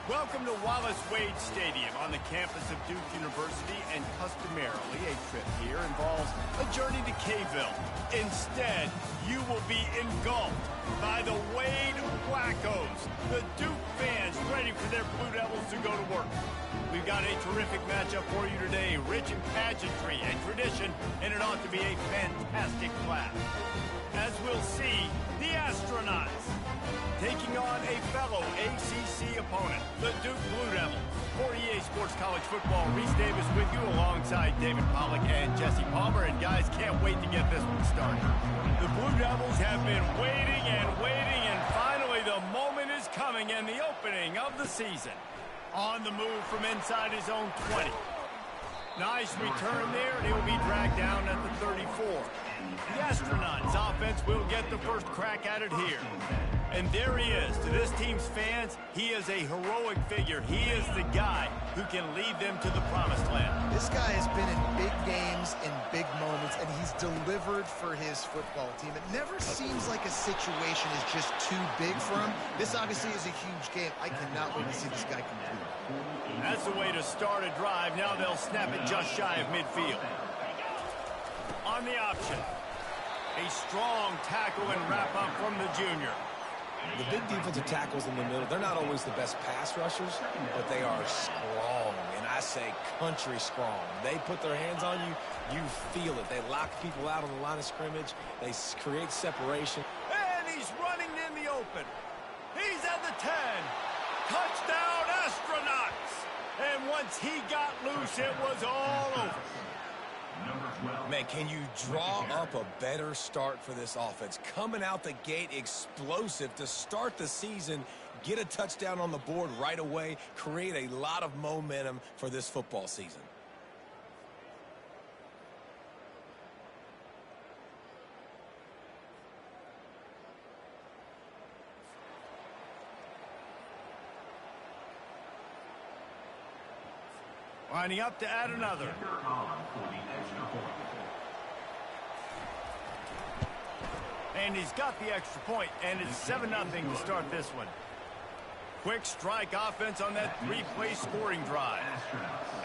Welcome to Wallace Wade Stadium on the campus of Duke University, and customarily a trip here involves a journey to K-ville. Instead, you will be engulfed by the Wade Wackos, the Duke fans ready for their Blue Devils to go to work. We've got a terrific matchup for you today, rich in pageantry and tradition, and it ought to be a fantastic clash. As we'll see, the Astronauts taking on a fellow ACC opponent, the Duke Blue Devils. For EA Sports College Football, Reese Davis with you alongside David Pollack and Jesse Palmer. And guys, can't wait to get this one started. The Blue Devils have been waiting, and finally the moment is coming and the opening of the season. On the move from inside his own 20. Nice return there, and he'll be dragged down at the 34. The Astronauts offense will get the first crack at it here. And there he is. To this team's fans, he is a heroic figure. He is the guy who can lead them to the promised land. This guy has been in big games, in big moments, and he's delivered for his football team. It never seems like a situation is just too big for him. This obviously is a huge game. I cannot wait to see this guy complete. That's the way to start a drive. Now they'll snap it just shy of midfield. On the option, a strong tackle and wrap up from the junior. The big defensive tackles in the middle, they're not always the best pass rushers, but they are strong, and I say country strong. They put their hands on you, you feel it. They lock people out on the line of scrimmage. They create separation. And he's running in the open. He's at the 10. Touchdown, Astronauts! And once he got loose, it was all over. Man, can you draw up a better start for this offense? Coming out the gate explosive to start the season, get a touchdown on the board right away, create a lot of momentum for this football season. Lining up to add another. And he's got the extra point, and it's 7-0 to start this one. Quick strike offense on that three-play scoring drive.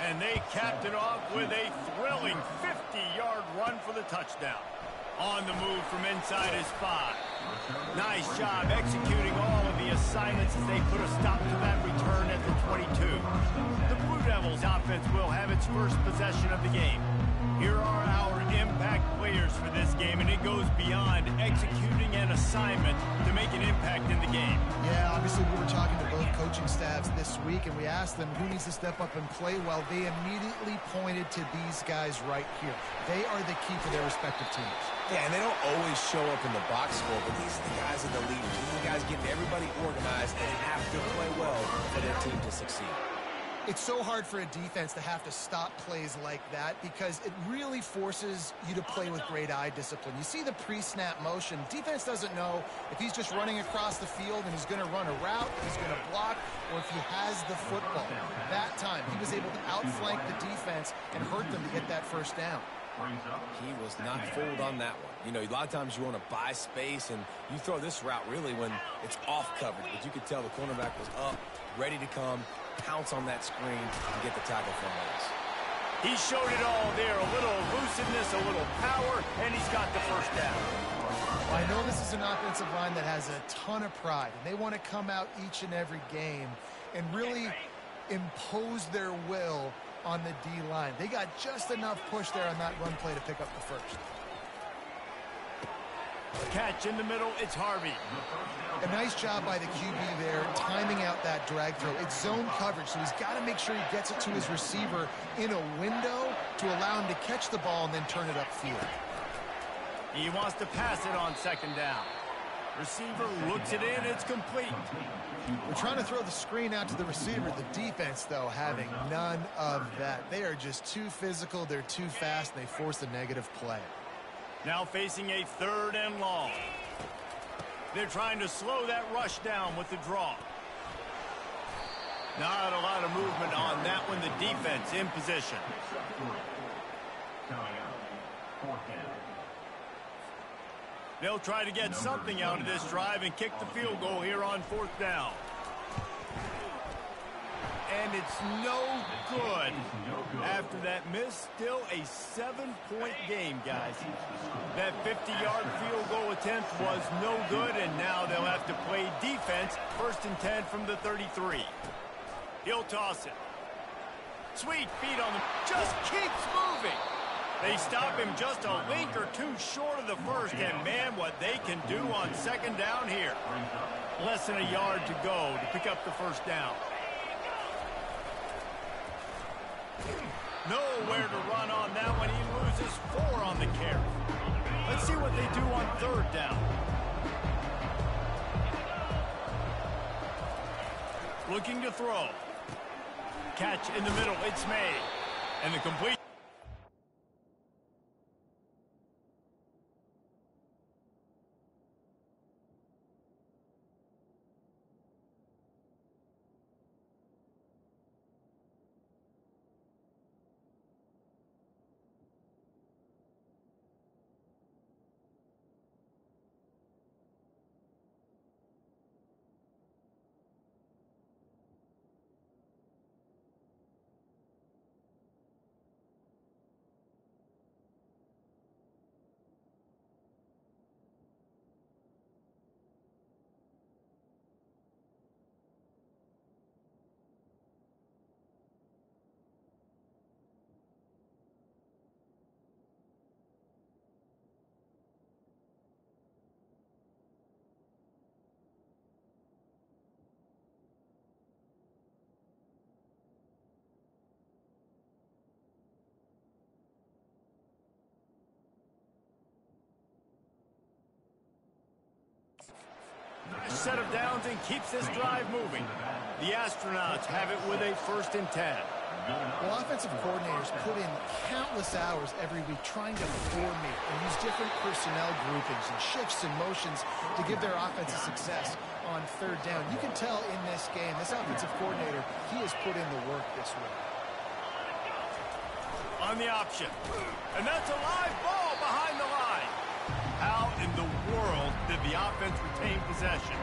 And they capped it off with a thrilling 50-yard run for the touchdown. On the move from inside his 5. Nice job executing all of the assignments as they put a stop to that return at the 22. The Blue Devils offense will have its first possession of the game. Here are our impact players for this game, and it goes beyond executing an assignment to make an impact in the game. Yeah, obviously we were talking to both coaching staffs this week, and we asked them who needs to step up and play well. They immediately pointed to these guys right here. They are the key for their respective teams. Yeah, and they don't always show up in the box score, but these are the guys that are the leaders. These are the guys getting everybody organized and have to play well for their team to succeed. It's so hard for a defense to have to stop plays like that because it really forces you to play with great eye discipline. You see the pre-snap motion. Defense doesn't know if he's just running across the field and he's going to run a route, he's going to block, or if he has the football. That time, he was able to outflank the defense and hurt them to get that first down. He was not fooled on that one. You know, a lot of times you want to buy space, and you throw this route really when it's off coverage. But you could tell the cornerback was up, ready to come, pounce on that screen, and get the tackle from us. He showed it all there. A little elusiveness, a little power, and he's got the first down. Well, I know this is an offensive line that has a ton of pride, and they want to come out each and every game and really impose their will on the D-line. They got just enough push there on that run play to pick up the first. Catch in the middle, it's Harvey. A nice job by the QB there, timing out that drag throw. It's zone coverage, so he's got to make sure he gets it to his receiver in a window to allow him to catch the ball and then turn it upfield. He wants to pass it on second down. Receiver looks it in, it's complete. We're trying to throw the screen out to the receiver. The defense, though, having none of that. They are just too physical, they're too fast, and they force a negative play. Now facing a 3rd and long. They're trying to slow that rush down with the draw. Not a lot of movement on that one. The defense in position. They'll try to get something out of this drive and kick the field goal here on 4th down. and it's no good. After that miss, still a 7-point game, guys. That 50-yard field goal attempt was no good, and now they'll have to play defense. 1st and 10 from the 33. He'll toss it. Sweet feet on the... Just keeps moving. They stop him just a link or two short of the first, and man, what they can do on 2nd down here. Less than a yard to go to pick up the 1st down. Nowhere to run on that one. He loses 4 on the carry. Let's see what they do on 3rd down. Looking to throw. Catch in the middle. It's made. And the complete. Set of downs and keeps this drive moving. The Astronauts have it with a 1st and 10. Well, offensive coordinators put in countless hours every week trying to coordinate and use different personnel groupings and shifts and motions to give their offense success on 3rd down. You can tell in this game, this offensive coordinator, he has put in the work this week. On the option. And that's a live ball behind the line. How in the world did the offense retain possession?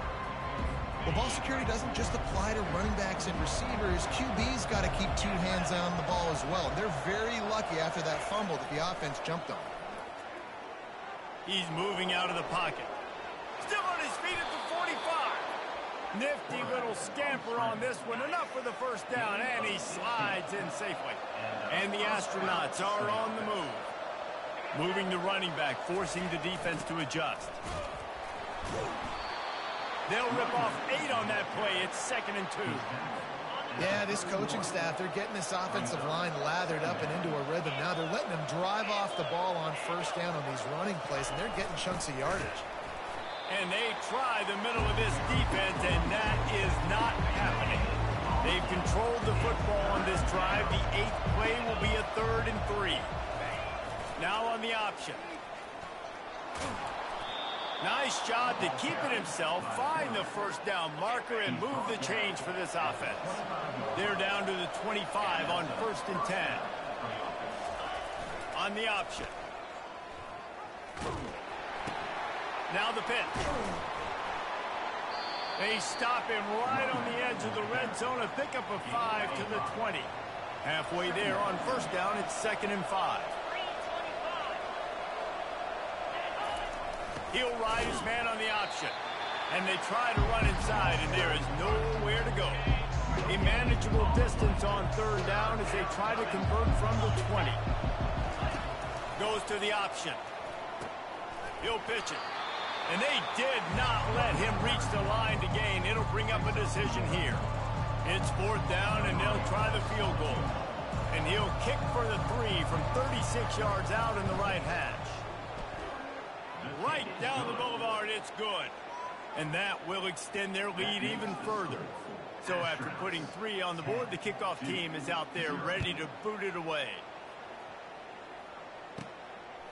Well, ball security doesn't just apply to running backs and receivers. QB's got to keep 2 hands on the ball as well. They're very lucky after that fumble that the offense jumped on. He's moving out of the pocket. Still on his feet at the 45. Nifty little scamper on this one. Enough for the 1st down, and he slides in safely. And the Astronauts are on the move. Moving the running back, forcing the defense to adjust. They'll rip off 8 on that play. It's 2nd and 2. Yeah, this coaching staff, they're getting this offensive line lathered up and into a rhythm. Now they're letting them drive off the ball on 1st down on these running plays, and they're getting chunks of yardage. And they try the middle of this defense, and that is not happening. They've controlled the football on this drive. The 8th play will be a 3rd and 3. Now on the option. Nice job to keep it himself, find the 1st down marker, and move the change for this offense. They're down to the 25 on 1st and 10. On the option. Now the pitch. They stop him right on the edge of the red zone, a pickup of 5 to the 20. Halfway there on 1st down, it's 2nd and 5. He'll ride his man on the option. And they try to run inside, and there is nowhere to go. A manageable distance on 3rd down as they try to convert from the 20. Goes to the option. He'll pitch it. And they did not let him reach the line to gain. It'll bring up a decision here. It's 4th down, and they'll try the field goal. And he'll kick for the 3 from 36 yards out in the right hash. Right down the boulevard, it's good. And that will extend their lead even further. So after putting 3 on the board, the kickoff team is out there ready to boot it away.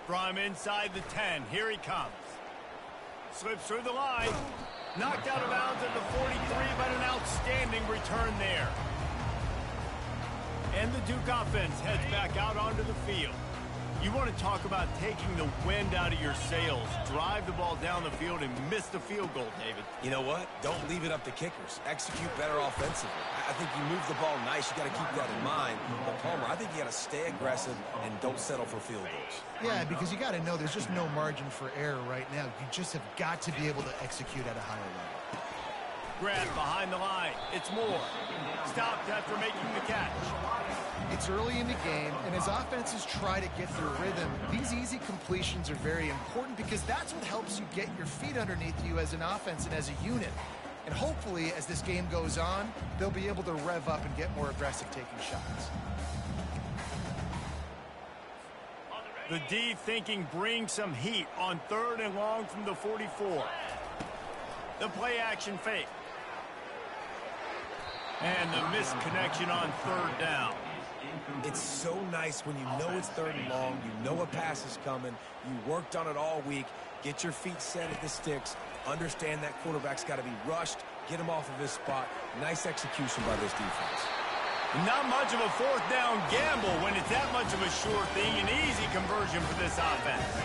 From inside the 10, here he comes. Slips through the line. Knocked out of bounds at the 43, but an outstanding return there. And the Duke offense heads back out onto the field. You want to talk about taking the wind out of your sails. Drive the ball down the field and miss the field goal, David. You know what? Don't leave it up to kickers. Execute better offensively. I think you move the ball nice. You got to keep that in mind. But Palmer, I think you got to stay aggressive and don't settle for field goals. Yeah, because you got to know there's just no margin for error right now. You just have got to be able to execute at a higher level. Grab behind the line. It's Moore. Stopped after making the catch. It's early in the game, and as offenses try to get their rhythm, these easy completions are very important because that's what helps you get your feet underneath you as an offense and as a unit. And hopefully, as this game goes on, they'll be able to rev up and get more aggressive taking shots. The D thinking bring some heat on 3rd and long from the 44. The play action fake. And the missed connection on 3rd down. It's so nice when you know it's 3rd and long, you know a pass is coming, you worked on it all week, get your feet set at the sticks, understand that quarterback's got to be rushed, get him off of his spot. Nice execution by this defense. Not much of a 4th down gamble when it's that much of a sure thing, an easy conversion for this offense.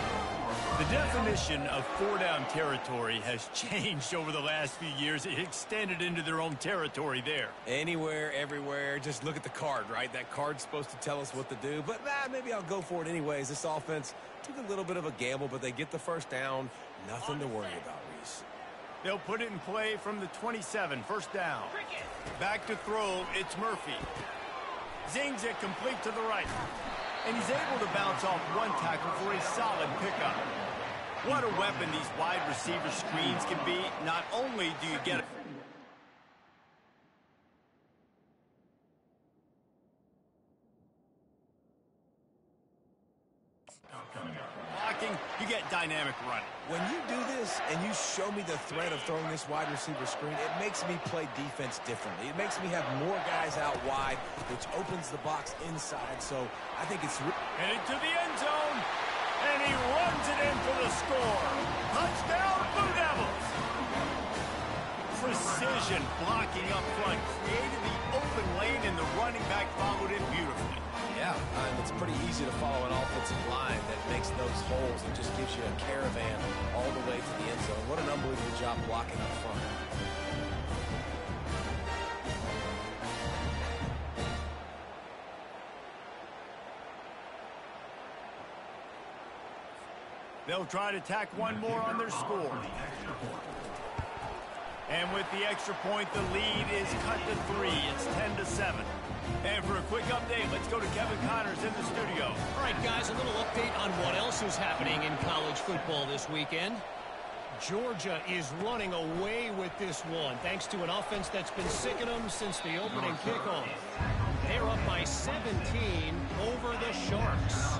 The definition of 4-down territory has changed over the last few years. It extended into their own territory there. Anywhere, everywhere, just look at the card, right? That card's supposed to tell us what to do, but maybe I'll go for it anyways. This offense took a little bit of a gamble, but they get the 1st down. Nothing to worry about, Reese. They'll put it in play from the 27, 1st down. Back to throw, it's Murphy. Zings it complete to the right. And he's able to bounce off one tackle for a solid pickup. What a weapon these wide receiver screens can be. Not only do you get it. Blocking, you get dynamic running. When you do this and you show me the threat of throwing this wide receiver screen, it makes me play defense differently. It makes me have more guys out wide, which opens the box inside. So I think it's... Headed to the end zone, and he runs it in for the score. Touchdown, Blue Devils! Precision blocking up front, created the open lane, and the running back followed it beautifully. Yeah, it's pretty easy to follow an offensive line that makes those holes and just gives you a caravan all the way to the end zone. What an unbelievable job blocking up front. They'll try to tack one more on their score. And with the extra point, the lead is cut to 3. It's 10-7. And for a quick update, let's go to Kevin Connors in the studio. All right, guys, a little update on what else is happening in college football this weekend. Georgia is running away with this one, thanks to an offense that's been sicking them since the opening kickoff. They're up by 17 over the Sharks.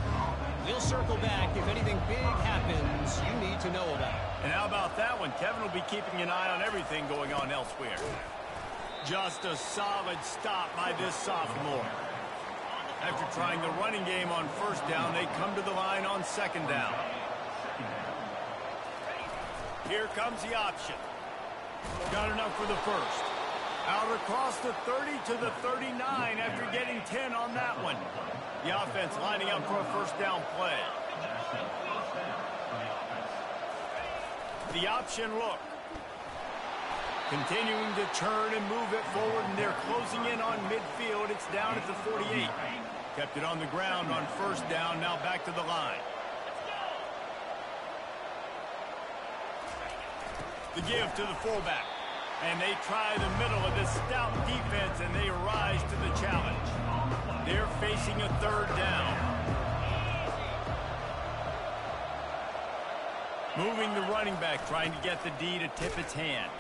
We'll circle back if anything big happens you need to know about. And how about that one? Kevin will be keeping an eye on everything going on elsewhere. Just a solid stop by this sophomore. After trying the running game on 1st down, they come to the line on 2nd down. Here comes the option. Got enough for the 1st. Out across the 30 to the 39 after getting 10 on that one. The offense lining up for a 1st down play. The option look. Continuing to turn and move it forward, and they're closing in on midfield. It's down at the 48. Kept it on the ground on 1st down, now back to the line. The give to the fullback. And they try the middle of this stout defense, and they rise to the challenge. They're facing a 3rd down. Moving the running back, trying to get the D to tip its hand.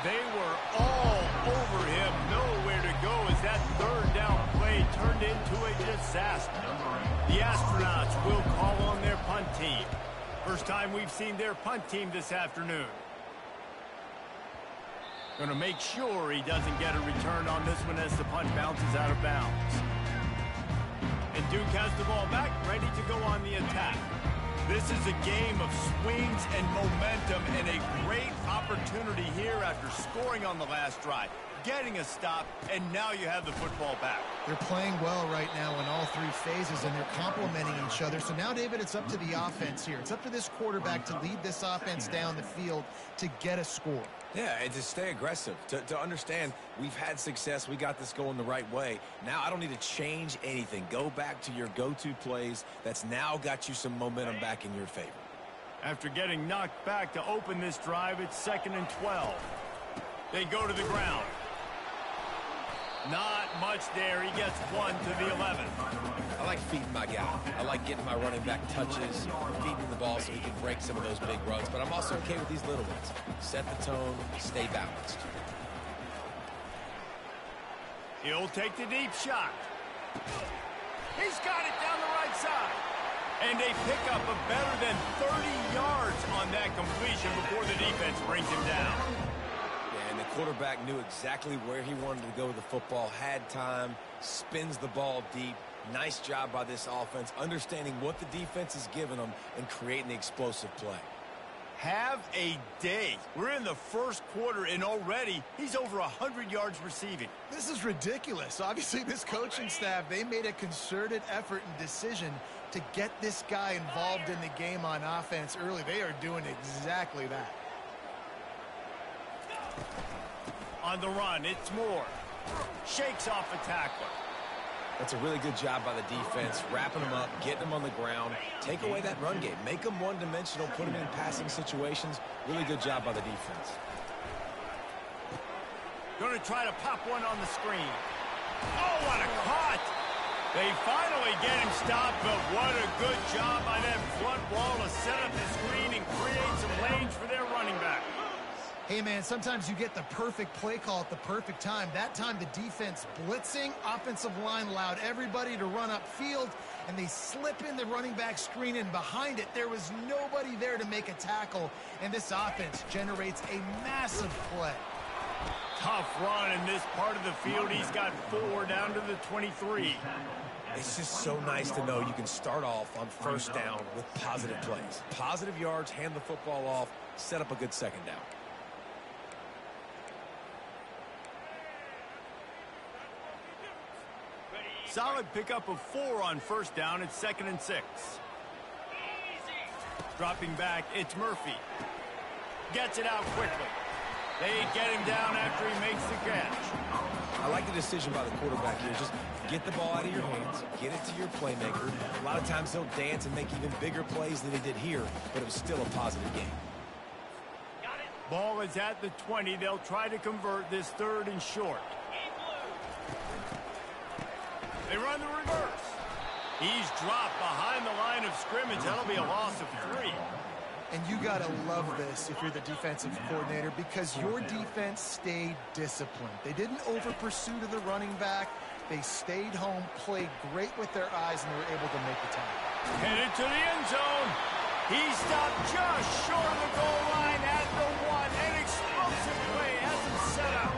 They were all over him, nowhere to go as that 3rd down play turned into a disaster. The Astronauts will call on their punt team. First time we've seen their punt team this afternoon. Going to make sure he doesn't get a return on this one as the punt bounces out of bounds. And Duke has the ball back, ready to go on the attack. This is a game of swings and momentum and a great opportunity here after scoring on the last drive. getting a stop, and now you have the football back. They're playing well right now in all three phases, and they're complementing each other. So now, David, it's up to the offense here. It's up to this quarterback to lead this offense down the field to get a score. Yeah, and to stay aggressive, to understand we've had success, we got this going the right way. Now I don't need to change anything. Go back to your go-to plays. That's now got you some momentum back in your favor. After getting knocked back to open this drive, it's 2nd and 12. They go to the ground. Not much there. He gets 1 to the 11. I like feeding my guy. I like getting my running back touches, feeding the ball so he can break some of those big runs. But I'm also okay with these little ones. Set the tone, stay balanced. He'll take the deep shot. He's got it down the right side. And a pickup of better than 30 yards on that completion before the defense brings him down. Yeah, and the quarterback knew exactly where he wanted to go with the football, had time, spins the ball deep. Nice job by this offense, understanding what the defense is giving them and creating the explosive play. Have a day. We're in the first quarter, and already he's over 100 yards receiving. This is ridiculous. Obviously, this coaching staff, they made a concerted effort and decision to get this guy involved in the game on offense early. They are doing exactly that. On the run, it's Moore. Shakes off a tackler. That's a really good job by the defense, wrapping them up, getting them on the ground. Take away that run game. Make them one-dimensional, put them in passing situations. Really good job by the defense. Going to try to pop one on the screen. Oh, what a cut! They finally get him stopped, but what a good job by that front wall to set up the screen and create some lanes for their running back. Hey, man, sometimes you get the perfect play call at the perfect time. That time, the defense blitzing, offensive line allowed everybody to run upfield, and they slip in the running back screen, and behind it, there was nobody there to make a tackle, and this offense generates a massive play. Tough run in this part of the field. He's got 4 down to the 23. It's just so nice to know you can start off on first down with positive plays. Positive yards, hand the football off, set up a good second down. Solid pickup of 4 on first down. It's 2nd and 6. Dropping back, it's Murphy. Gets it out quickly. They get him down after he makes the catch. I like the decision by the quarterback here. Just get the ball out of your hands, get it to your playmaker. A lot of times he'll dance and make even bigger plays than he did here, but it was still a positive game. Ball is at the 20. They'll try to convert this 3rd and short. They run the reverse. He's dropped behind the line of scrimmage. That'll be a loss of 3. And you got to love this if you're the defensive coordinator, because your defense stayed disciplined. They didn't over-pursue to the running back. They stayed home, played great with their eyes, and they were able to make the tackle. Headed to the end zone. He stopped just short of the goal line at the 1. An explosive play has him set up.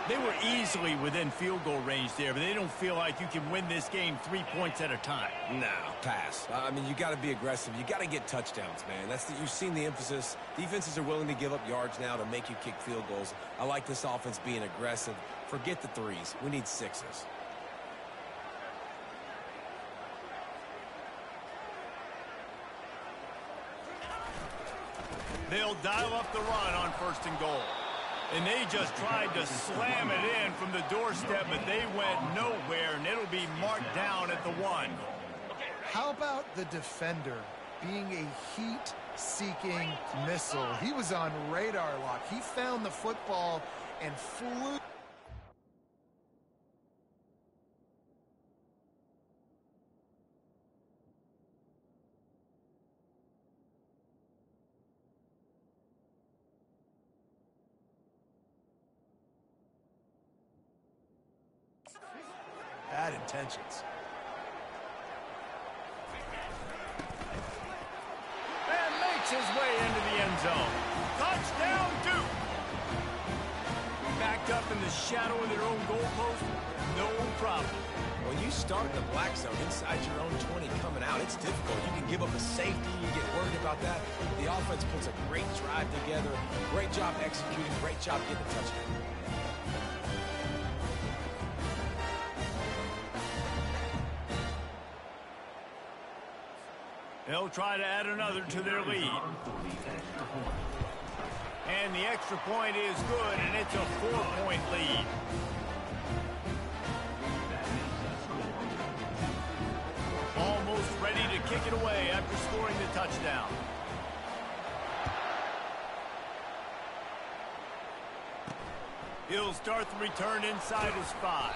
They were easily within field goal range there, but they don't feel like you can win this game 3 points at a time. No, pass. I mean, you got to be aggressive. You got to get touchdowns, man. You've seen the emphasis. Defenses are willing to give up yards now to make you kick field goals. I like this offense being aggressive. Forget the 3s. We need 6s. They'll dial up the run on 1st and goal. And they just tried to slam it in from the doorstep, but they went nowhere, and it'll be marked down at the 1. How about the defender being a heat-seeking missile? He was on radar lock. He found the football and flew. Bad intentions. And makes his way into the end zone. Touchdown, Duke! Backed up in the shadow of their own goalpost, no problem. When you start in the black zone inside your own 20 coming out, it's difficult. You can give up a safety. You get worried about that. The offense puts a great drive together. Great job executing. Great job getting the touchdown. They'll try to add another to their lead. And the extra point is good, and it's a 4-point lead. Almost ready to kick it away after scoring the touchdown. He'll start the return inside his 5.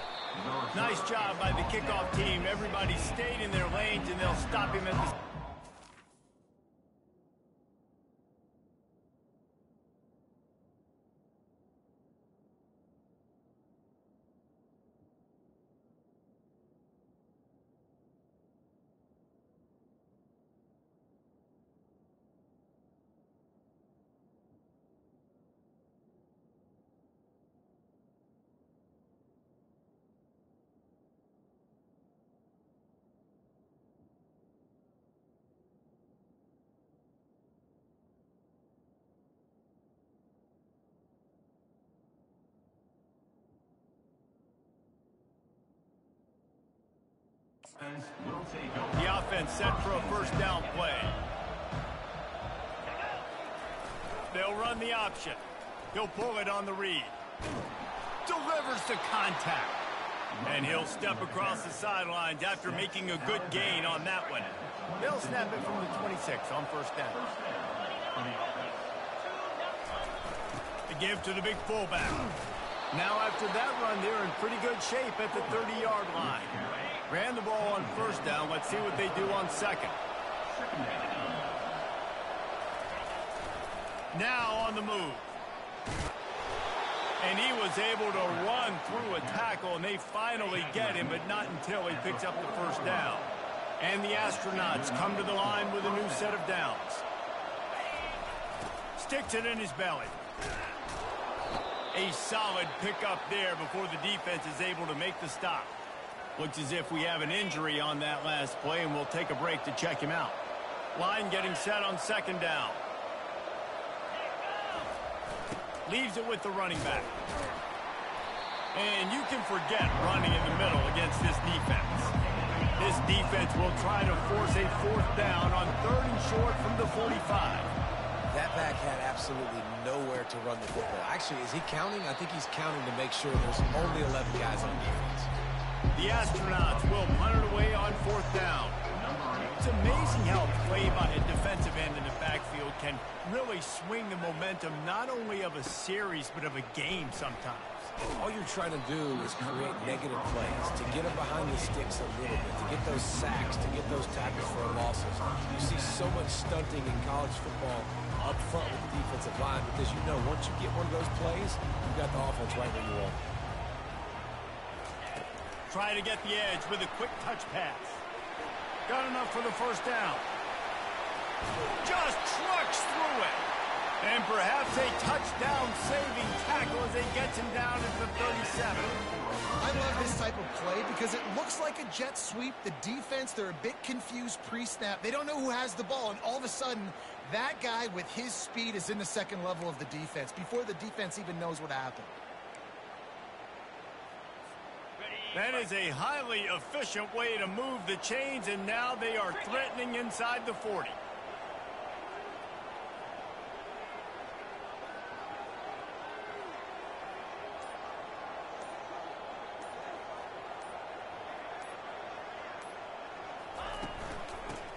Nice job by the kickoff team. Everybody stayed in their lanes, and they'll stop him at the... The offense set for a first down play. They'll run the option. He'll pull it on the read. Delivers the contact. And he'll step across the sidelines after making a good gain on that one. They'll snap it from the 26 on first down. The give to the big fullback. Now after that run, they're in pretty good shape at the 30-yard line. Ran the ball on first down. Let's see what they do on second. Now on the move. And he was able to run through a tackle, and they finally get him, but not until he picks up the first down. And the Astronauts come to the line with a new set of downs. Sticks it in his belly. A solid pickup there before the defense is able to make the stop. Looks as if we have an injury on that last play, and we'll take a break to check him out. Line getting set on second down. Leaves it with the running back. And you can forget running in the middle against this defense. This defense will try to force a fourth down on 3rd and short from the 45. That back had absolutely nowhere to run the football. Actually, is he counting? I think he's counting to make sure there's only 11 guys on defense. The Astronauts will punt it away on 4th down. It's amazing how play by a defensive end in the backfield can really swing the momentum not only of a series but of a game sometimes. All you're trying to do is create negative plays, to get them behind the sticks a little bit, to get those sacks, to get those tackles for losses. You see so much stunting in college football up front with the defensive line because you know once you get one of those plays, you've got the offense right where you want. Try to get the edge with a quick touch pass. Got enough for the first down. Just trucks through it. And perhaps a touchdown-saving tackle as he gets him down at the 37. I love this type of play because it looks like a jet sweep. The defense, they're a bit confused pre-snap. They don't know who has the ball, and all of a sudden, that guy with his speed is in the second level of the defense before the defense even knows what happened. That is a highly efficient way to move the chains, and now they are threatening inside the 40.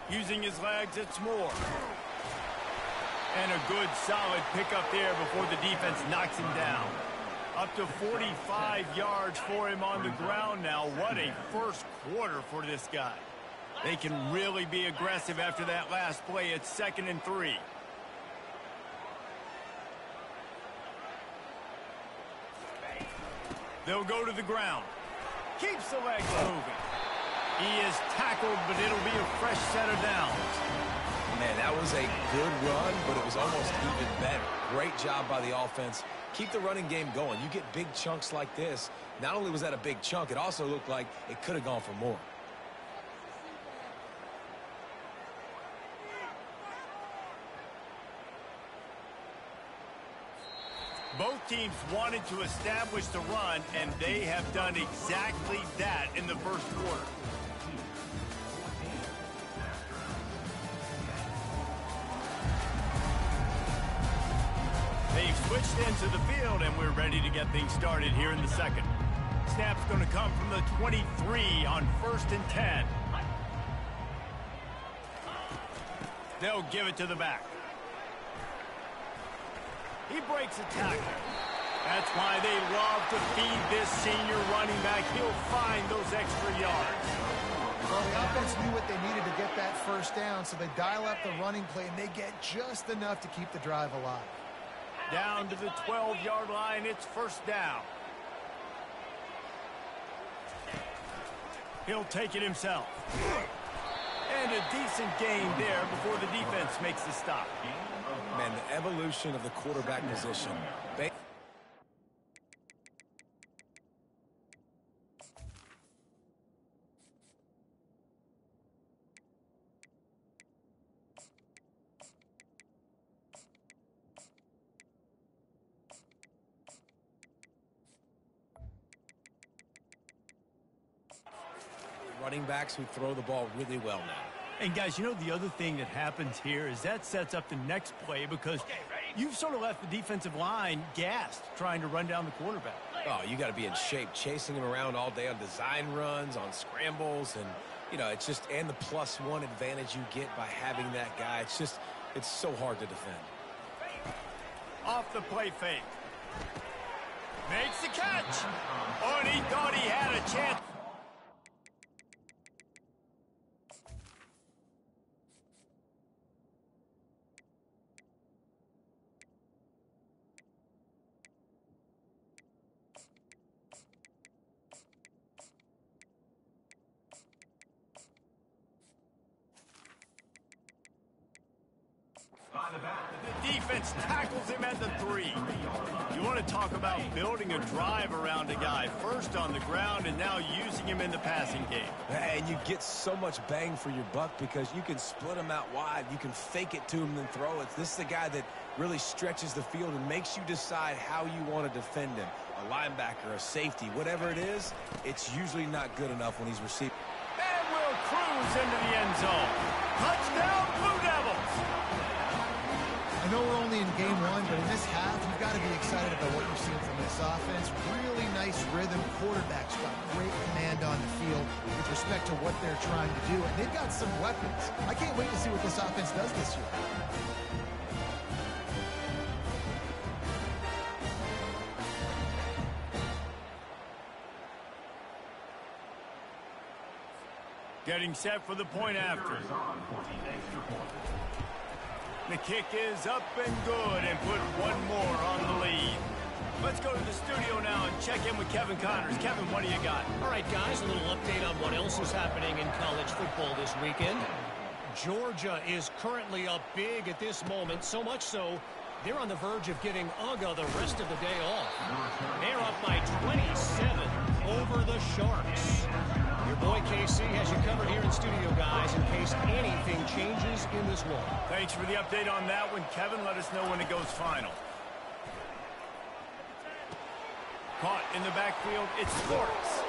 Using his legs, it's Moore. And a good, solid pickup there before the defense knocks him down. Up to 45 yards for him on the ground now. What a first quarter for this guy. They can really be aggressive after that last play. It's 2nd and 3. They'll go to the ground. Keeps the legs moving. He is tackled, but it'll be a fresh set of downs. Man, that was a good run, but it was almost even better. Great job by the offense. Keep the running game going. You get big chunks like this. Not only was that a big chunk, it also looked like it could have gone for more. Both teams wanted to establish the run, and they have done exactly that in the first quarter. switched into the field, and we're ready to get things started here in the second. Snap's going to come from the 23 on 1st and 10. They'll give it to the back. He breaks a tackle. That's why they love to feed this senior running back. He'll find those extra yards. Well, the offense knew what they needed to get that first down, so they dial up the running play, and they get just enough to keep the drive alive. Down to the 12-yard line, it's 1st down. He'll take it himself. And a decent gain there before the defense makes the stop. Man, the evolution of the quarterback position. Running backs who throw the ball really well now. And guys, you know, the other thing that happens here is that sets up the next play because you've sort of left the defensive line gassed trying to run down the quarterback. Oh, you got to be in shape, chasing him around all day on design runs, on scrambles, and, you know, it's just, and the +1 advantage you get by having that guy. It's just, it's so hard to defend. Off the play fake. Makes the catch. Oh, and he thought he had a chance. The defense tackles him at the 3. You want to talk about building a drive around a guy. First on the ground and now using him in the passing game. And you get so much bang for your buck because you can split him out wide. You can fake it to him and throw it. This is the guy that really stretches the field and makes you decide how you want to defend him. A linebacker, a safety, whatever it is, it's usually not good enough when he's receiving. And will cruise into the end zone. Touchdown, Blue Devils! I know we're only in game 1, but in this half, you've got to be excited about what you're seeing from this offense. Really nice rhythm. Quarterback's got great command on the field with respect to what they're trying to do. And they've got some weapons. I can't wait to see what this offense does this year. Getting set for the point after. The kick is up and good and put one more on the lead. Let's go to the studio now and check in with Kevin Connors. Kevin, what do you got? All right, guys, a little update on what else is happening in college football this weekend. Georgia is currently up big at this moment, so much so they're on the verge of getting UGA the rest of the day off. They're up by 27 over the Sharks. Your boy KC has you covered here in studio, guys, in case anything changes in this one. Thanks for the update on that one, Kevin. Let us know when it goes final. Caught in the backfield, it's Sports.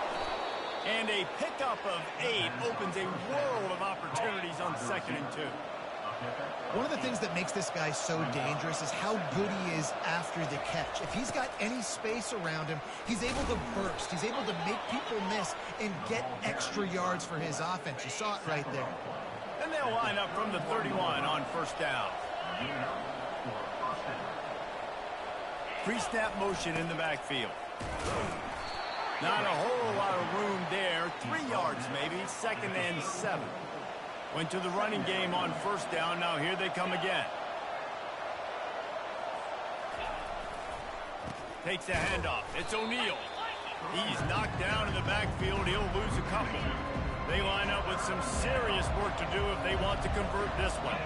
And a pickup of 8 opens a world of opportunities on 2nd and 2. One of the things that makes this guy so dangerous is how good he is after the catch. If he's got any space around him, he's able to burst. He's able to make people miss and get extra yards for his offense. You saw it right there. And they'll line up from the 31 on 1st down. Pre-snap motion in the backfield. Not a whole lot of room there. 3 yards maybe, 2nd and 7. Went to the running game on 1st down. Now here they come again. Takes a handoff. It's O'Neal. He's knocked down in the backfield. He'll lose a couple. They line up with some serious work to do if they want to convert this one.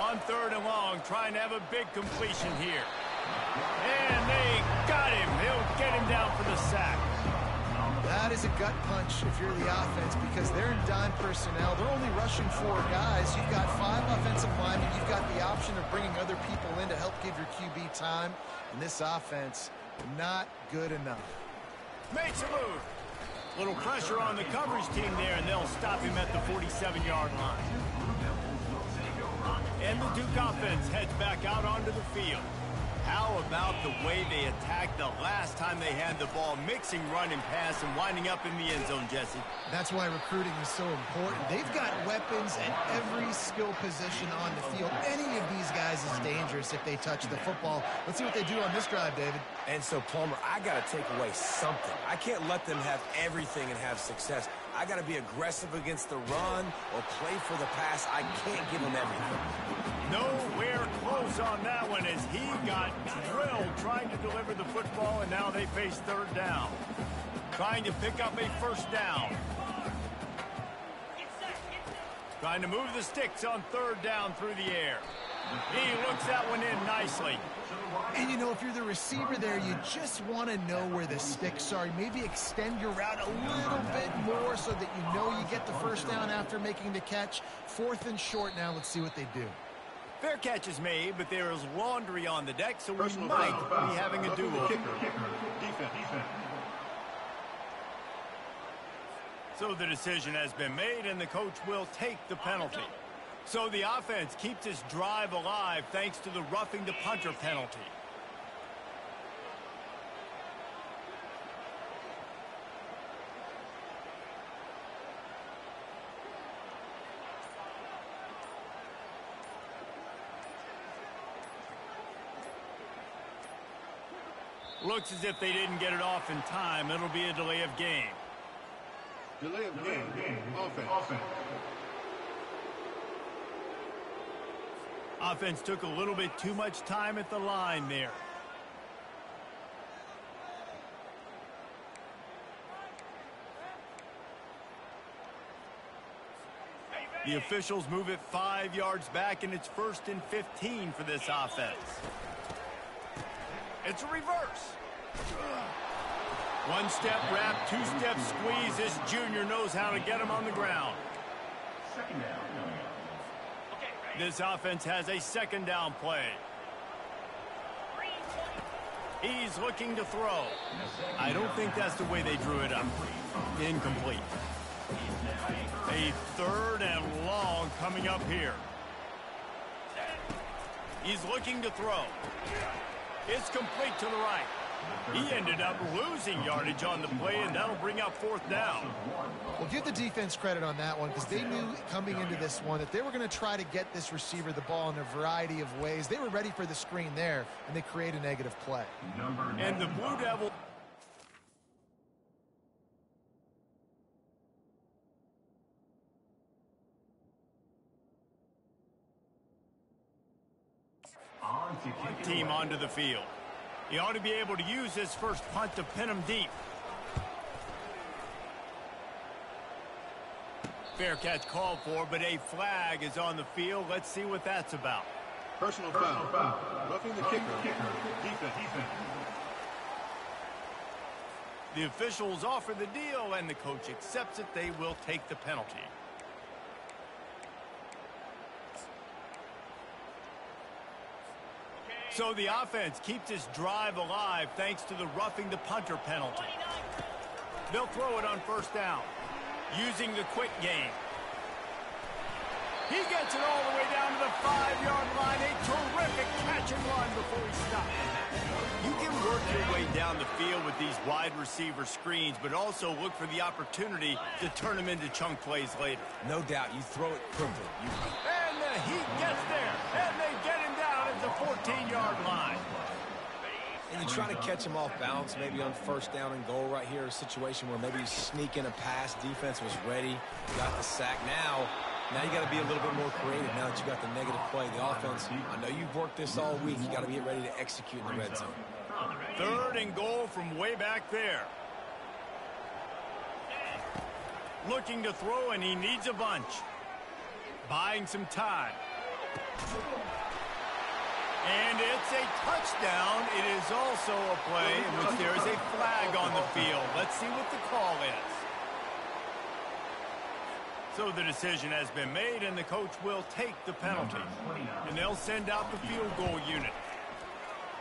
On 3rd and long, trying to have a big completion here. And they got him. He'll get him down for the sack. That is a gut punch if you're the offense because they're in dime personnel. They're only rushing 4 guys. You've got 5 offensive linemen. You've got the option of bringing other people in to help give your QB time. And this offense, not good enough. Makes a move. Little pressure on the coverage team there, and they'll stop him at the 47-yard line. And the Duke offense heads back out onto the field. How about the way they attacked the last time they had the ball, mixing run and pass and winding up in the end zone, Jesse? That's why recruiting is so important. They've got weapons at every skill position on the field. Any of these guys is dangerous if they touch the football. Let's see what they do on this drive, David. And so, Palmer, I got to take away something. I can't let them have everything and have success. I got to be aggressive against the run or play for the pass. I can't give them everything. Nowhere close on that one as he got drilled trying to deliver the football, and now they face third down. Trying to pick up a first down. Trying to move the sticks on third down through the air. He looks that one in nicely. And, you know, if you're the receiver there, you just want to know where the sticks are. Maybe extend your route a little bit more so that you know you get the first down after making the catch. 4th and short now. Let's see what they do. Fair catch is made, but there is laundry on the deck, so we might be having a do-over. So the decision has been made, and the coach will take the penalty. So the offense keeps this drive alive thanks to the roughing the punter penalty. Looks as if they didn't get it off in time. It'll be a delay of game. Delay of game. Offense. Offense took a little bit too much time at the line there. The officials move it 5 yards back, and it's 1st and 15 for this offense. It's a reverse. One-step wrap, two-step squeeze. This junior knows how to get him on the ground. This offense has a second down play. He's looking to throw. I don't think that's the way they drew it up. Incomplete. A 3rd and long coming up here. He's looking to throw. It's complete to the right. He ended up losing yardage on the play, and that'll bring up 4th down. Well, give the defense credit on that one because they knew coming into this one that they were going to try to get this receiver the ball in a variety of ways. They were ready for the screen there, and they create a negative play. And the Blue Devil... team onto the field. He ought to be able to use his first punt to pin him deep. Fair catch called for, but a flag is on the field. Let's see what that's about. Personal foul. Roughing the kicker. Defense. The officials offer the deal, and the coach accepts it. They will take the penalty. So the offense keeps this drive alive thanks to the roughing the punter penalty. They'll throw it on 1st down, using the quick game. He gets it all the way down to the 5-yard line. A terrific catch and run before he stops. You can work your way down the field with these wide receiver screens, but also look for the opportunity to turn them into chunk plays later. No doubt, you throw it quickly. And the Heat gets there, and they get him down at the 14-yard line. And you're trying to catch him off balance, maybe on 1st down and goal right here, a situation where maybe you sneak in a pass, defense was ready, got the sack. Now you got to be a little bit more creative now that you got the negative play. The offense, I know you've worked this all week. You got to get ready to execute in the red zone. 3rd and goal from way back there. Looking to throw, and he needs a bunch. Buying some time. And it's a touchdown. It is also a play in which there is a flag on the field. Let's see what the call is. So the decision has been made, and the coach will take the penalty. And they'll send out the field goal unit.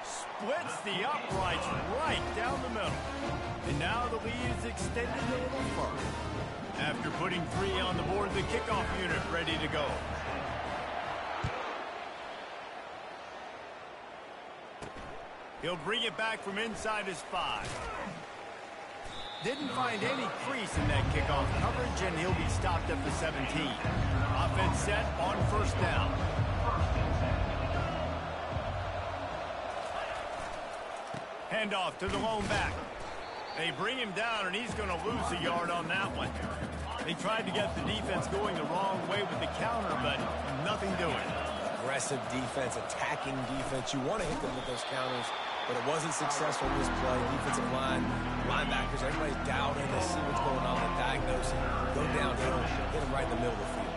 Splits the uprights right down the middle. And now the lead is extended a little further. After putting 3 on the board, the kickoff unit ready to go. He'll bring it back from inside his 5. Didn't find any crease in that kickoff coverage, and he'll be stopped at the 17. Offense set on first down. Handoff to the lone back. They bring him down, and he's going to lose a yard on that one. They tried to get the defense going the wrong way with the counter, but nothing doing. Aggressive defense, attacking defense. You want to hit them with those counters, but it wasn't successful in this play. Defensive line, linebackers, everybody's dialed in to see what's going on and diagnose it. Go downhill, hit them right in the middle of the field.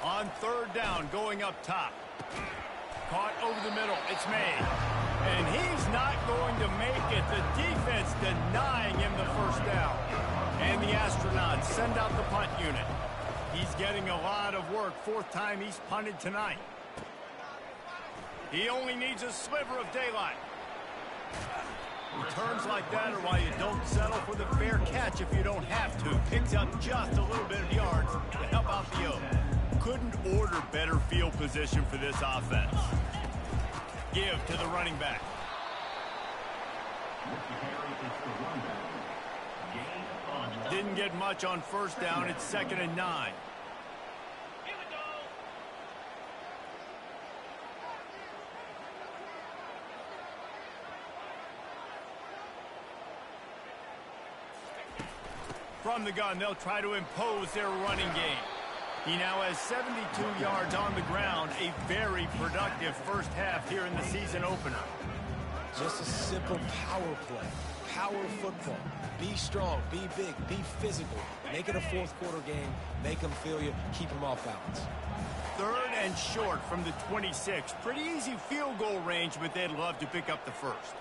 On third down, going up top. Caught over the middle. It's made. And he's not going to make it. The defense denying him the first down. And the Astronauts send out the punt unit. He's getting a lot of work. 4th time he's punted tonight. He only needs a sliver of daylight. Returns like that are why you don't settle for the fair catch if you don't have to. Picks up just a little bit of yards to help out the Oaks. Couldn't order better field position for this offense. Give to the running back. Didn't get much on first down. It's 2nd and 9. From the gun, they'll try to impose their running game. He now has 72 yards on the ground, a very productive first half here in the season opener. Just a simple power play, power football. Be strong, be big, be physical. Make it a 4th quarter game. Make them feel you, keep them off balance. 3rd and short from the 26. Pretty easy field goal range, but they'd love to pick up the first.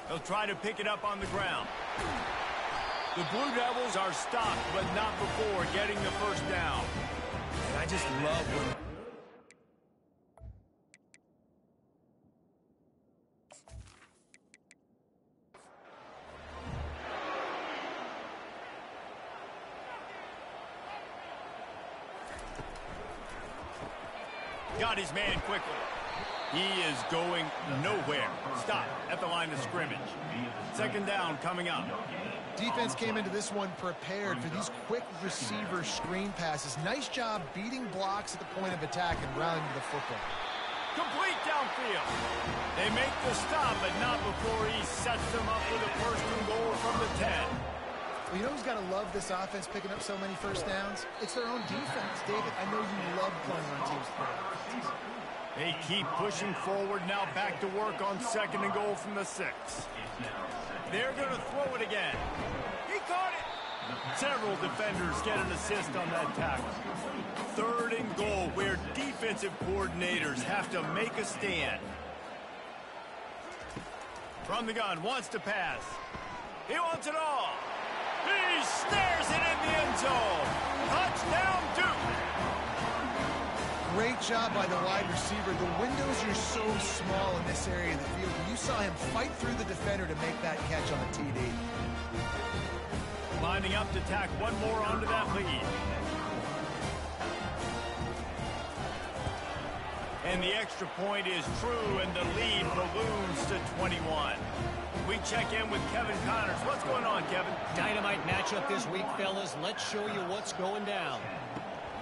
They'll try to pick it up on the ground. The Blue Devils are stopped, but not before getting the first down. And I just love when... Got his man quickly. He is going nowhere. Stop at the line of scrimmage. 2nd down coming up. Defense came into this one prepared for these quick receiver screen passes. Nice job beating blocks at the point of attack and rallying to the football. Complete downfield. They make the stop, but not before he sets them up with a 1st and goal from the 10. Well, you know who's got to love this offense picking up so many first downs? It's their own defense. David, I know you love playing on teams. They keep pushing forward, now back to work on 2nd and goal from the 6. They're going to throw it again. He caught it. Several defenders get an assist on that tackle. 3rd and goal, where defensive coordinators have to make a stand. From the gun, wants to pass. He wants it all. He snares it in the end zone. Touchdown, Duke. Great job by the wide receiver. The windows are so small in this area of the field. You saw him fight through the defender to make that catch on the TD. Lining up to tack one more onto that lead. And the extra point is true, and the lead balloons to 21. We check in with Kevin Connors. What's going on, Kevin? Dynamite matchup this week, fellas. Let's show you what's going down.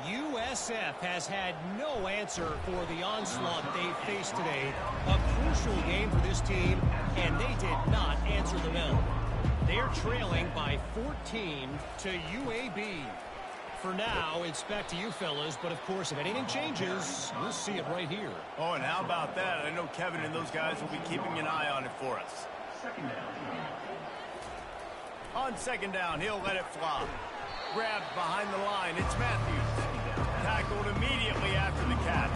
USF has had no answer for the onslaught they faced today. A crucial game for this team, and they did not answer the bell. They're trailing by 14 to UAB. For now, it's back to you fellas, but of course, if anything changes, we'll see it right here. Oh, and how about that? I know Kevin and those guys will be keeping an eye on it for us. On 2nd down, he'll let it fly. Grabbed behind the line, it's Matthews. Tackled immediately after the catch.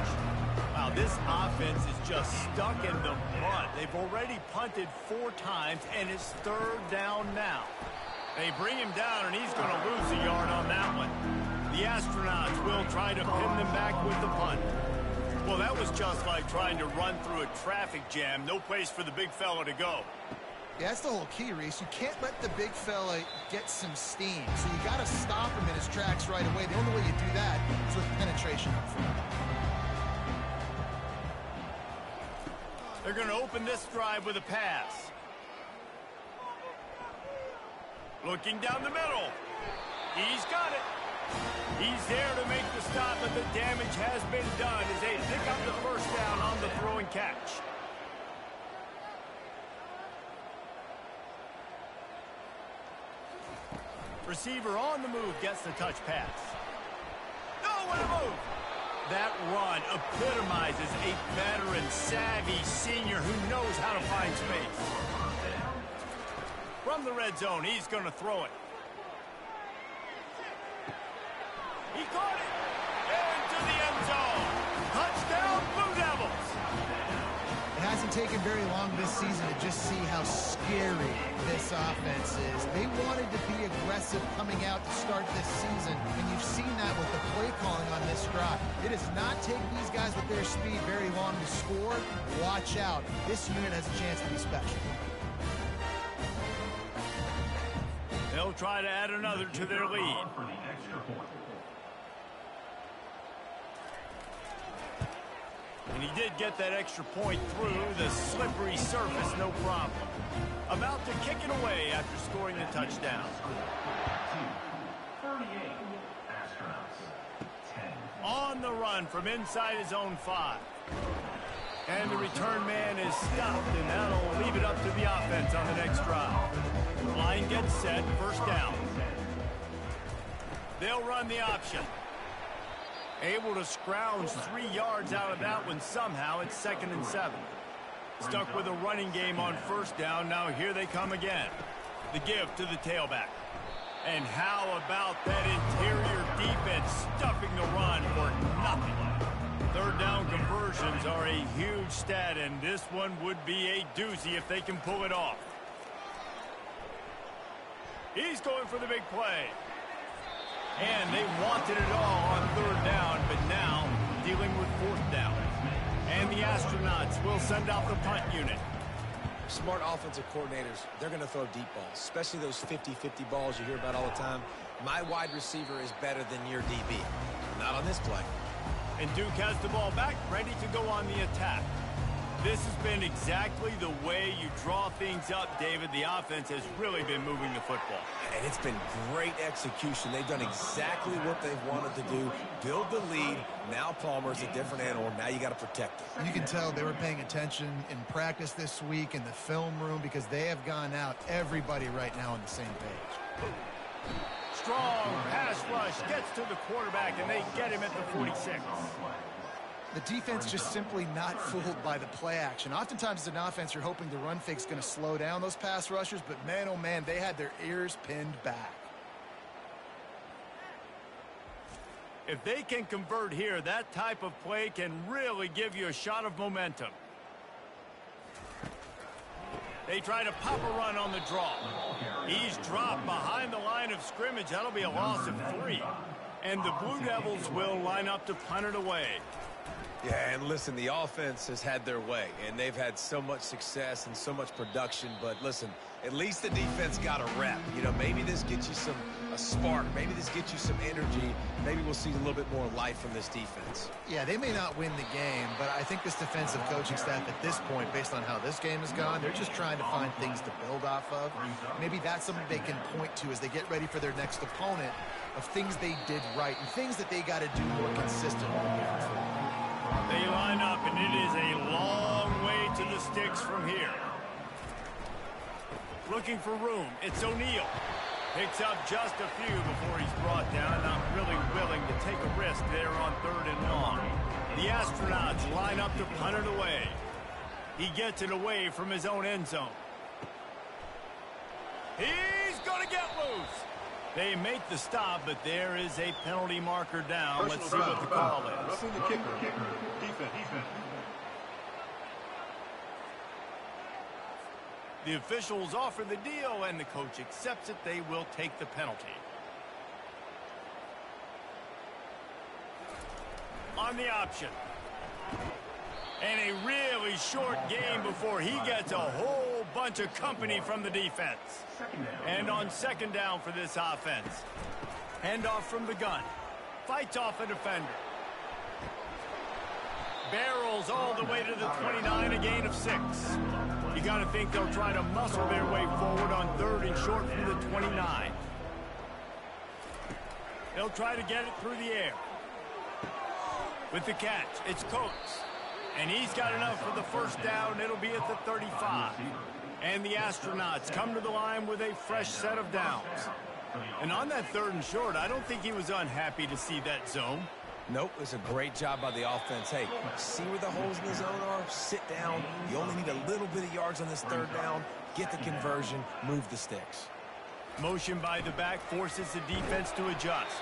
Wow, this offense is just stuck in the mud. They've already punted 4 times, and it's 3rd down now. They bring him down, and he's going to lose a yard on that one. The astronauts will try to pin them back with the punt. Well, that was just like trying to run through a traffic jam. No place for the big fella to go. Yeah, that's the whole key, Reese. You can't let the big fella get some steam. So you got to stop him in his tracks right away. The only way you do that is with penetration up front. They're going to open this drive with a pass. Looking down the middle. He's got it. He's there to make the stop, but the damage has been done as they pick up the first down on the throw and catch. Receiver on the move gets the touch pass. No, what a move! That run epitomizes a veteran, savvy senior who knows how to find space. From the red zone, he's going to throw it. He caught it! Into the end zone! Touchdown, Blue Devils! It hasn't taken very long this season to just see how scary this offense is. They wanted to be aggressive coming out to start this season, and you've seen that with the play calling on this drive. It does not take these guys with their speed very long to score. Watch out. This unit has a chance to be special. They'll try to add another to their lead. And he did get that extra point through the slippery surface, no problem. About to kick it away after scoring the touchdown. On the run from inside his own 5. And the return man is stopped, and that'll leave it up to the offense on the next drive. Line gets set, first down. They'll run the option. Able to scrounge 3 yards out of that one somehow. It's 2nd and 7. Stuck with a running game on first down. Now here they come again. The give to the tailback. And how about that interior defense stuffing the run for nothing? Third down conversions are a huge stat, and this one would be a doozy if they can pull it off. He's going for the big play. And they wanted it all on third down, but now dealing with fourth down. And the astronauts will send out the punt unit. Smart offensive coordinators, they're going to throw deep balls, especially those 50-50 balls you hear about all the time. My wide receiver is better than your DB. Not on this play. And Duke has the ball back, ready to go on the attack. This has been exactly the way you draw things up, David. The offense has really been moving the football. And it's been great execution. They've done exactly what they've wanted to do. Build the lead. Now Palmer's a different animal. Now you got to protect him. You can tell they were paying attention in practice this week in the film room because they have gone out, everybody right now on the same page. Strong pass rush gets to the quarterback, and they get him at the 46. The defense just simply not fooled by the play action. Oftentimes as an offense, you're hoping the run fake's going to slow down those pass rushers, but man, oh man, they had their ears pinned back. If they can convert here, that type of play can really give you a shot of momentum. They try to pop a run on the draw. He's dropped behind the line of scrimmage. That'll be a loss of 3. And the Blue Devils will line up to punt it away. Yeah, and listen, the offense has had their way, and they've had so much success and so much production. But listen, at least the defense got a rep. You know, maybe this gets you a spark. Maybe this gets you some energy. Maybe we'll see a little bit more life from this defense. Yeah, they may not win the game, but I think this defensive coaching staff at this point, based on how this game has gone, they're just trying to find things to build off of. Maybe that's something they can point to as they get ready for their next opponent, of things they did right and things that they got to do more consistently. They line up, and it is a long way to the sticks from here. Looking for room. It's O'Neal. Picks up just a few before he's brought down. Not really willing to take a risk there on 3rd and long. The astronauts line up to punt it away. He gets it away from his own end zone. He's going to get loose. They make the stop, but there is a penalty marker down. Let's see what the call is. Roughing the kicker. Defense. The officials offer the deal, and the coach accepts it. They will take the penalty. On the option. And a really short game before he gets a whole bunch of company from the defense. And on second down for this offense. Handoff from the gun. Fights off a defender. Barrels all the way to the 29, a gain of 6. You got to think they'll try to muscle their way forward on third and short from the 29. They'll try to get it through the air. With the catch, it's Coates. And he's got enough for the first down. It'll be at the 35. And the Astronauts come to the line with a fresh set of downs. And on that third and short, I don't think he was unhappy to see that zone. Nope, it's a great job by the offense. Hey, see where the holes in the zone are? Sit down. You only need a little bit of yards on this third down. Get the conversion. Move the sticks. Motion by the back forces the defense to adjust.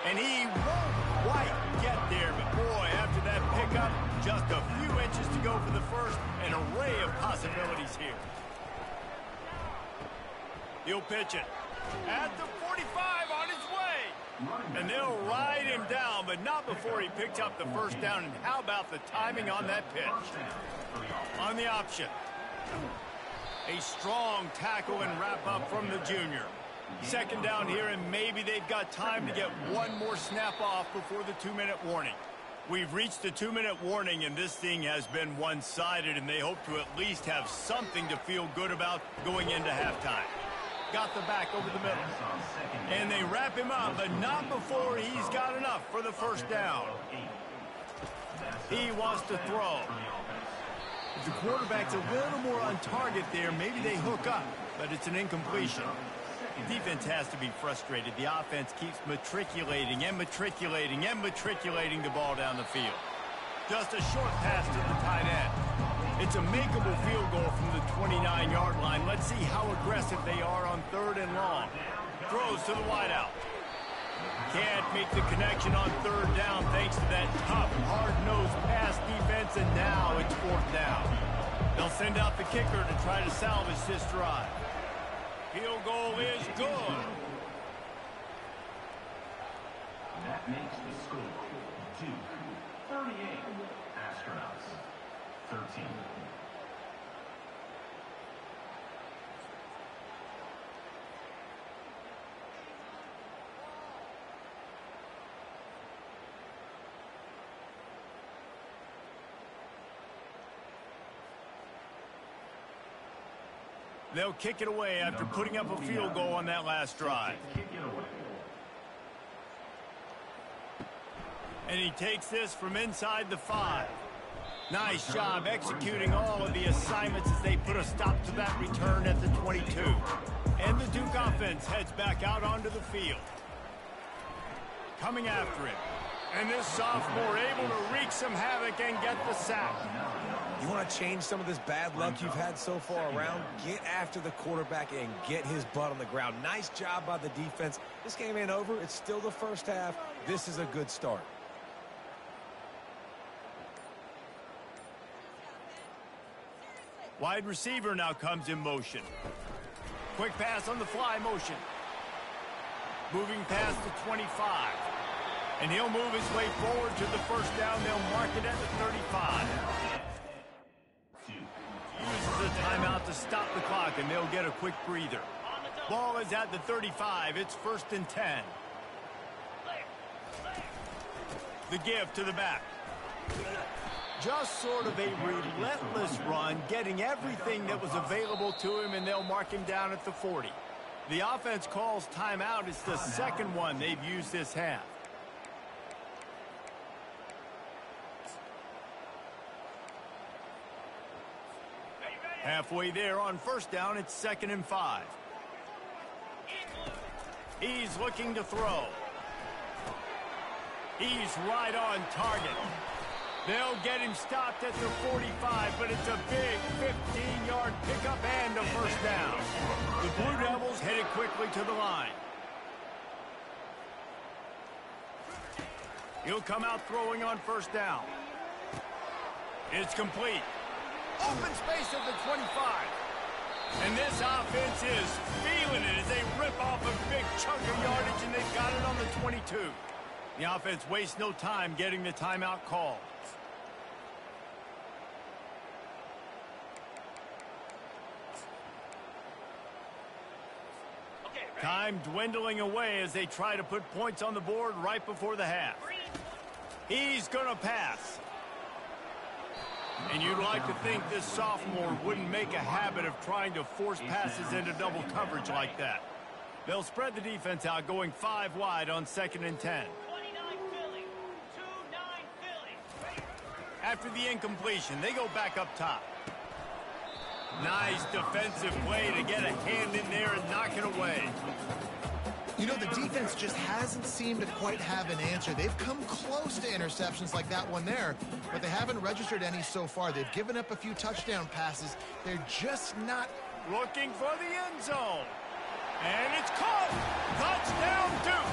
And he won't quite get there, but boy, after that pickup, just a few inches to go for the first. An array of possibilities here. He'll pitch it. At the 45 on his way. And they'll ride him down, but not before he picks up the first down. And how about the timing on that pitch? On the option. A strong tackle and wrap up from the junior. Second down here, and maybe they've got time to get one more snap off before the 2-minute warning. We've reached the 2-minute warning, and this thing has been one-sided, and they hope to at least have something to feel good about going into halftime. Got the back over the middle. And they wrap him up, but not before he's got enough for the first down. He wants to throw. If the quarterback's a little more on target there, maybe they hook up, but it's an incompletion. Defense has to be frustrated. The offense keeps matriculating and matriculating and matriculating the ball down the field. Just a short pass to the tight end. It's a makeable field goal from the 29-yard line. Let's see how aggressive they are on third and long. Throws to the wideout. Can't make the connection on third down thanks to that tough, hard-nosed pass defense, and now it's fourth down. They'll send out the kicker to try to salvage this drive. Field goal is good. That makes the score 2-38. Astronauts 13. They'll kick it away after putting up a field goal on that last drive. And he takes this from inside the 5. Nice job executing all of the assignments as they put a stop to that return at the 22. And the Duke offense heads back out onto the field. Coming after him. And this sophomore able to wreak some havoc and get the sack. You want to change some of this bad luck you've had so far around? Get after the quarterback and get his butt on the ground. Nice job by the defense. This game ain't over. It's still the first half. This is a good start. Wide receiver now comes in motion. Quick pass on the fly motion. Moving past the 25. And he'll move his way forward to the first down. They'll mark it at the 35. Uses the timeout to stop the clock, and they'll get a quick breather. Ball is at the 35. It's 1st and 10. The give to the back. Just sort of a relentless run, getting everything that was available to him, and they'll mark him down at the 40. The offense calls timeout. It's the second one they've used this half. Halfway there on first down, it's 2nd and 5. He's looking to throw. He's right on target. They'll get him stopped at the 45, but it's a big 15-yard pickup and a first down. The Blue Devils headed quickly to the line. He'll come out throwing on first down. It's complete. Open space at the 25. And this offense is feeling it as they rip off a big chunk of yardage, and they've got it on the 22. The offense wastes no time getting the timeout call. Time dwindling away as they try to put points on the board right before the half. He's going to pass. And you'd like to think this sophomore wouldn't make a habit of trying to force passes into double coverage like that. They'll spread the defense out, going 5 wide on 2nd and 10. After the incompletion, they go back up top. Nice defensive play to get a hand in there and knock it away. You know, the defense just hasn't seemed to quite have an answer. They've come close to interceptions like that one there, but they haven't registered any so far. They've given up a few touchdown passes. They're just not looking for the end zone. And it's caught. Touchdown, Duke.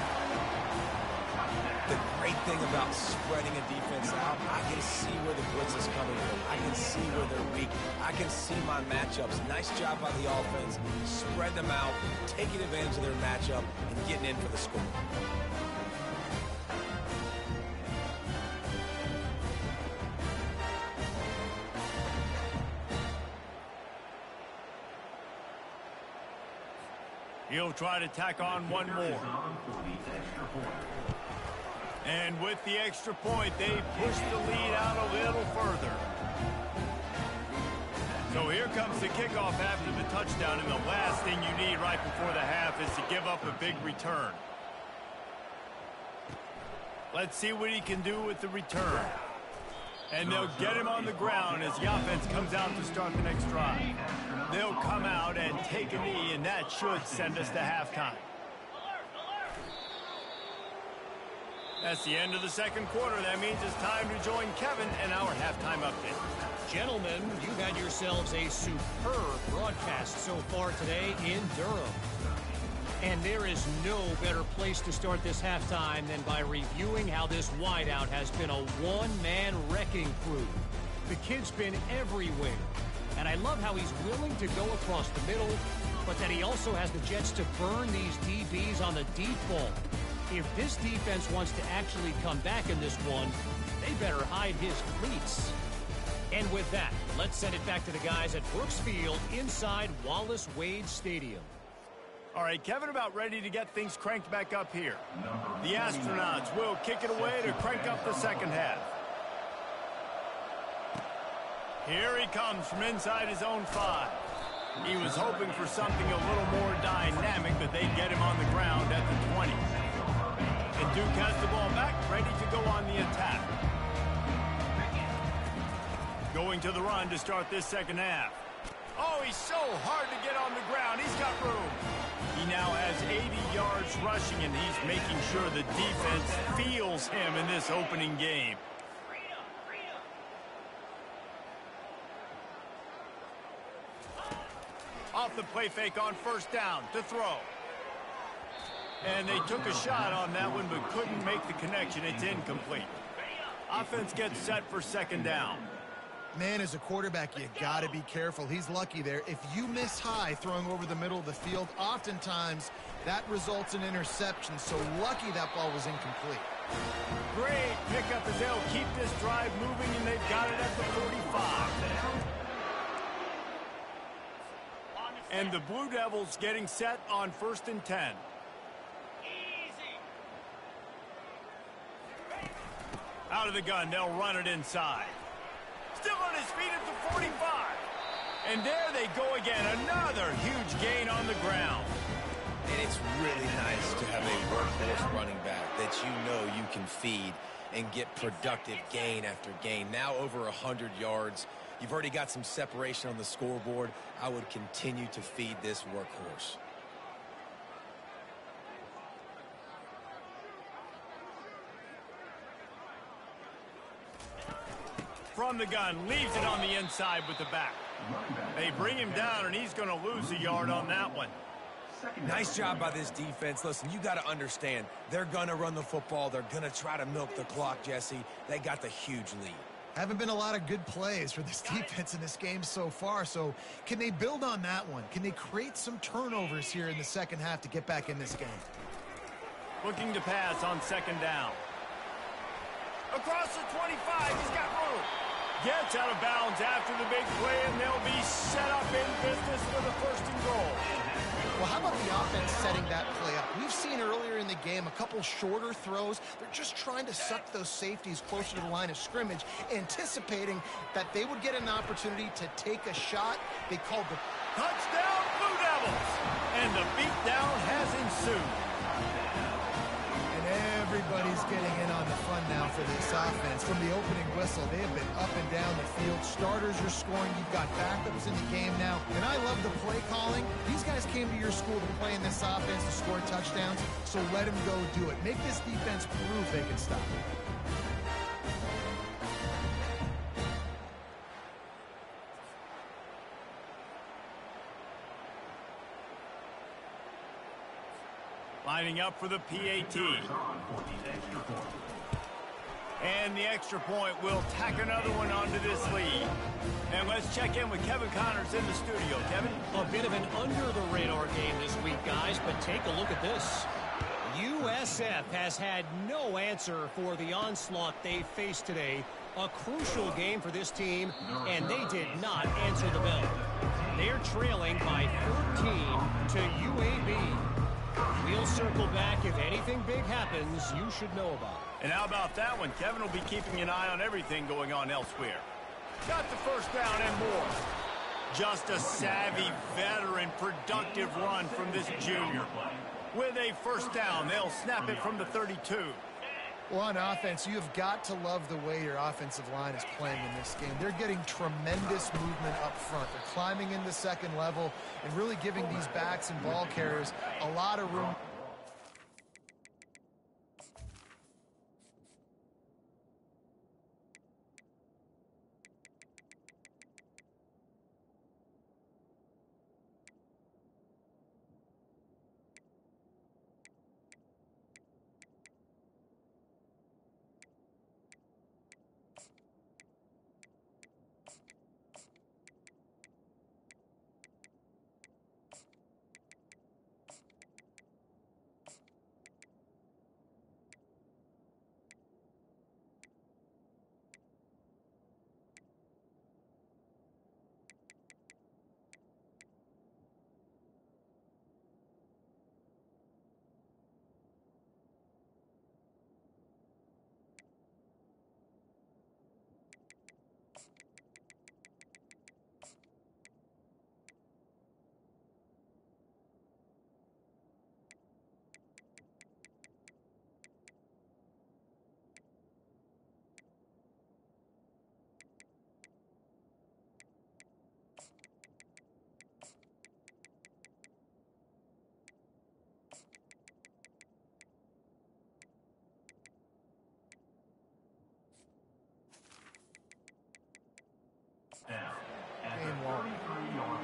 The great thing about spreading a defense out, I can see where the blitz is coming from. I can see where they're weak. I can see my matchups. Nice job by the offense. Spread them out, taking advantage of their matchup, and getting in for the score. He'll try to tack on one more. And with the extra point, they push the lead out a little further. So here comes the kickoff after the touchdown, and the last thing you need right before the half is to give up a big return. Let's see what he can do with the return. And they'll get him on the ground as the offense comes out to start the next drive. They'll come out and take a knee, and that should send us to halftime. That's the end of the second quarter. That means it's time to join Kevin and our halftime update. Gentlemen, you've had yourselves a superb broadcast so far today in Durham. And there is no better place to start this halftime than by reviewing how this wideout has been a one-man wrecking crew. The kid's been everywhere. And I love how he's willing to go across the middle, but that he also has the jets to burn these DBs on the deep ball. If this defense wants to actually come back in this one, they better hide his cleats. And with that, let's send it back to the guys at Brooks Field inside Wallace Wade Stadium. All right, Kevin, about ready to get things cranked back up here. The Astronauts will kick it away to crank up the second half. Here he comes from inside his own 5. He was hoping for something a little more dynamic, but they'd get him on the ground at the 20. And Duke has the ball back, ready to go on the attack. Going to the run to start this second half. Oh, he's so hard to get on the ground. He's got room. He now has 80 yards rushing, and he's making sure the defense feels him in this opening game. Off the play fake on first down to throw. And they took a shot on that one, but couldn't make the connection. It's incomplete. Offense gets set for second down. Man, as a quarterback, you got to be careful. He's lucky there. If you miss high throwing over the middle of the field, oftentimes that results in interception. So lucky that ball was incomplete. Great pickup as they'll keep this drive moving, and they've got it at the 45. And the Blue Devils getting set on 1st and 10. Out of the gun, they'll run it inside. Still on his feet at the 45. And there they go again. Another huge gain on the ground. And it's really nice to have a workhorse running back that you know you can feed and get productive gain after gain. Now over 100 yards. You've already got some separation on the scoreboard. I would continue to feed this workhorse. From the gun, leaves it on the inside with the back. They bring him down, and he's going to lose a yard on that one. Nice job by this defense. Listen, you got to understand, they're going to run the football. They're going to try to milk the clock, Jesse. They got the huge lead. Haven't been a lot of good plays for this defense in this game so far, so can they build on that one? Can they create some turnovers here in the second half to get back in this game? Looking to pass on second down. Across the 25, he's got room. Gets out of bounds after the big play, and they'll be set up in business with a first and goal. Well, how about the offense setting that play up? We've seen earlier in the game a couple shorter throws. They're just trying to suck those safeties closer to the line of scrimmage, anticipating that they would get an opportunity to take a shot. They called the touchdown Blue Devils, and the beatdown has ensued. And everybody's getting in on the fun now for this offense. From the opening whistle, they have been up and down the field. Starters are scoring. You've got backups in the game now. And I love the play calling. These guys came to your school to play in this offense to score touchdowns, so let them go do it. Make this defense prove they can stop it. Lining up for the PAT. And the extra point will tack another one onto this lead. And let's check in with Kevin Connors in the studio. Kevin? A bit of an under-the-radar game this week, guys, but take a look at this. USF has had no answer for the onslaught they faced today. A crucial game for this team, and they did not answer the bell. They're trailing by 14 to UAB. We'll circle back. If anything big happens, you should know about it. And how about that one? Kevin will be keeping an eye on everything going on elsewhere. Got the first down and more. Just a savvy, veteran, productive run from this junior. With a first down, they'll snap it from the 32. Well, on offense, you have got to love the way your offensive line is playing in this game. They're getting tremendous movement up front. They're climbing in the second level and really giving these backs and ball carriers a lot of room.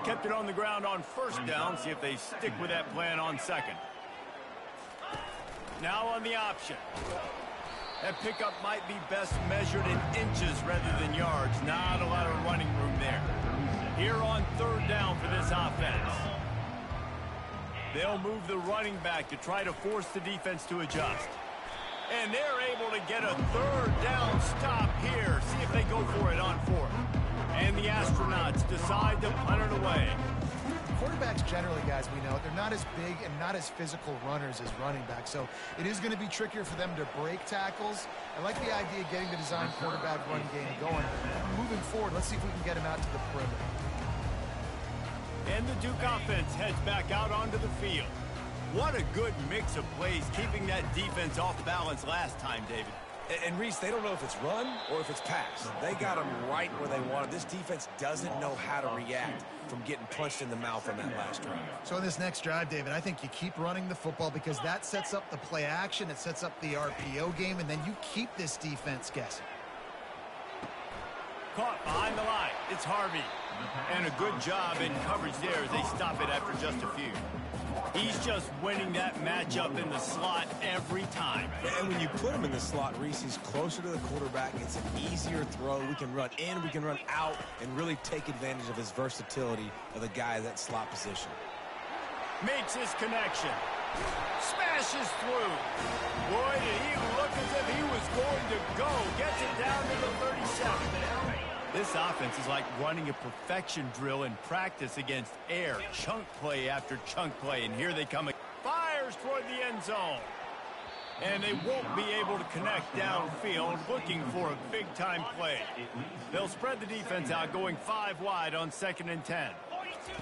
Kept it on the ground on first down. See if they stick with that plan on second. Now on the option. That pickup might be best measured in inches rather than yards. Not a lot of running room there. Here on third down for this offense. They'll move the running back to try to force the defense to adjust. And they're able to get a third down stop here. See if they go for it on fourth. And the Astronauts decide to punt it away. Quarterbacks generally, guys, we know, they're not as big and not as physical runners as running backs, so it is going to be trickier for them to break tackles. I like the idea of getting the design quarterback run game going. Moving forward, let's see if we can get him out to the perimeter. And the Duke offense heads back out onto the field. What a good mix of plays, keeping that defense off balance last time, David. And Reese, they don't know if it's run or if it's pass. They got them right where they want it. This defense doesn't know how to react from getting punched in the mouth on that last drive. So in this next drive, David, I think you keep running the football because that sets up the play action, it sets up the RPO game, and then you keep this defense guessing. Caught behind the line. It's Harvey. And a good job in coverage there as they stop it after just a few. He's just winning that matchup in the slot every time. And when you put him in the slot, Reese, he's closer to the quarterback. It's an easier throw. We can run in, we can run out, and really take advantage of his versatility of the guy at that slot position. Makes his connection. Smashes through. Boy, did he look as if he was going to go. Gets it down to the 37. This offense is like running a perfection drill in practice against air. Chunk play after chunk play. And here they come. Fires toward the end zone. And they won't be able to connect downfield, looking for a big-time play. They'll spread the defense out, going 5 wide on 2nd and 10.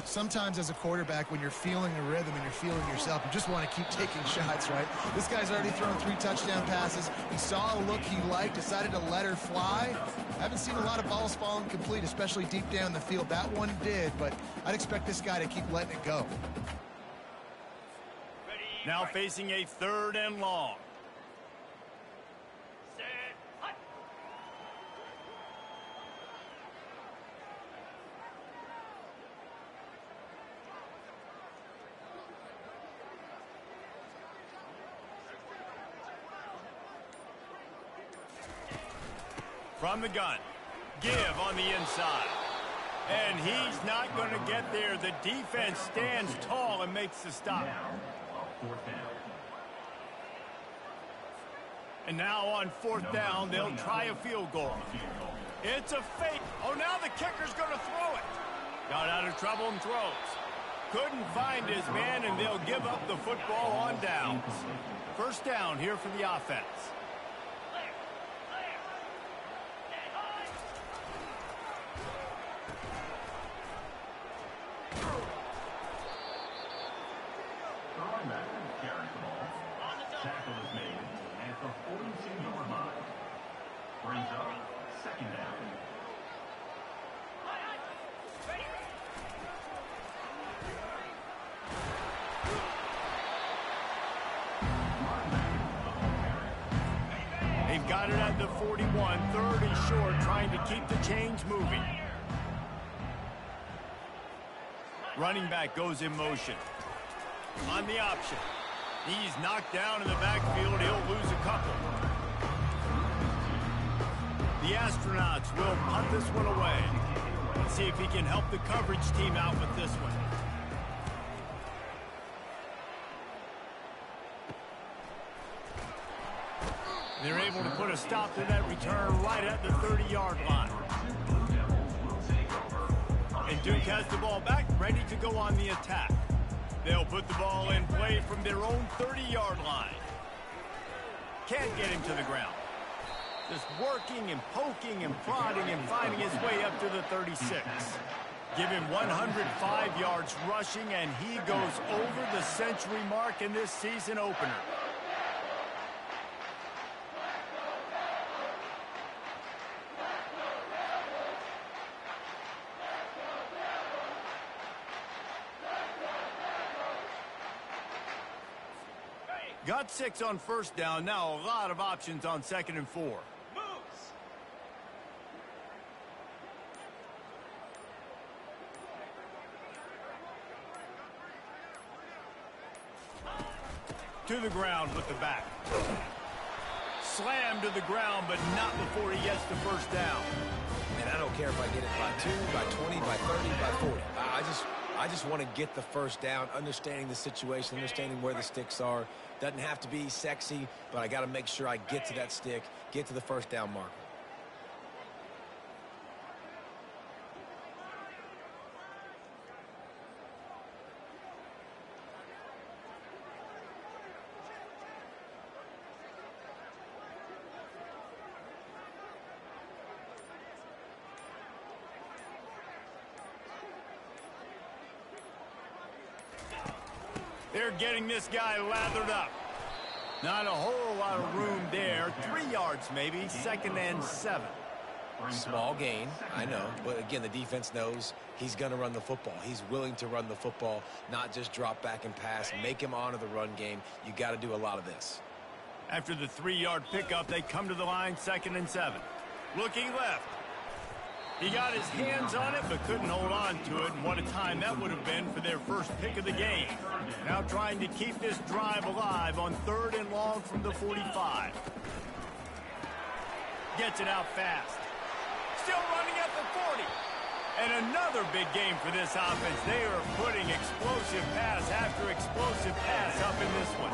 Sometimes as a quarterback, when you're feeling the rhythm and you're feeling yourself, you just want to keep taking shots, right? This guy's already thrown 3 touchdown passes. He saw a look he liked, decided to let her fly. I haven't seen a lot of balls falling complete, especially deep down the field. That one did, but I'd expect this guy to keep letting it go. Now facing a 3rd and long. From the gun. Give on the inside. And he's not going to get there. The defense stands tall and makes the stop. And now on 4th down, they'll try a field goal. It's a fake. Oh, now the kicker's going to throw it. Got out of trouble and throws. Couldn't find his man, and they'll give up the football on downs. 1st down here for the offense. Tackle is made at the 42-yard line. Brings up 2nd down. They've got it at the 41, 30 short, trying to keep the chains moving. Running back goes in motion. On the option. He's knocked down in the backfield. He'll lose a couple. The Astronauts will punt this one away. Let's see if he can help the coverage team out with this one. They're able to put a stop to that return right at the 30-yard line. And Duke has the ball back, ready to go on the attack. They'll put the ball in play from their own 30-yard line. Can't get him to the ground. Just working and poking and prodding and finding his way up to the 36. Give him 105 yards rushing, and he goes over the century mark in this season opener. Got 6 on 1st down. Now a lot of options on 2nd and 4. Moves. To the ground with the back. Slam to the ground, but not before he gets to 1st down. And I don't care if I get it by 2, by 20, by 30, by 40. I just want to get the 1st down, understanding the situation, understanding where the sticks are. Doesn't have to be sexy, but I got to make sure I get to that stick, get to the 1st down marker. They're getting this guy lathered up. Not a whole lot of room there. 3 yards maybe. 2nd and 7. Small gain, I know. But again, the defense knows he's going to run the football. He's willing to run the football, not just drop back and pass. Make him honor the run game. You got to do a lot of this. After the 3-yard pickup, they come to the line, 2nd and 7. Looking left. He got his hands on it, but couldn't hold on to it. And what a time that would have been for their first pick of the game. Now trying to keep this drive alive on 3rd and long from the 45. Gets it out fast. Still running at the 40. And another big game for this offense. They are putting explosive pass after explosive pass up in this one.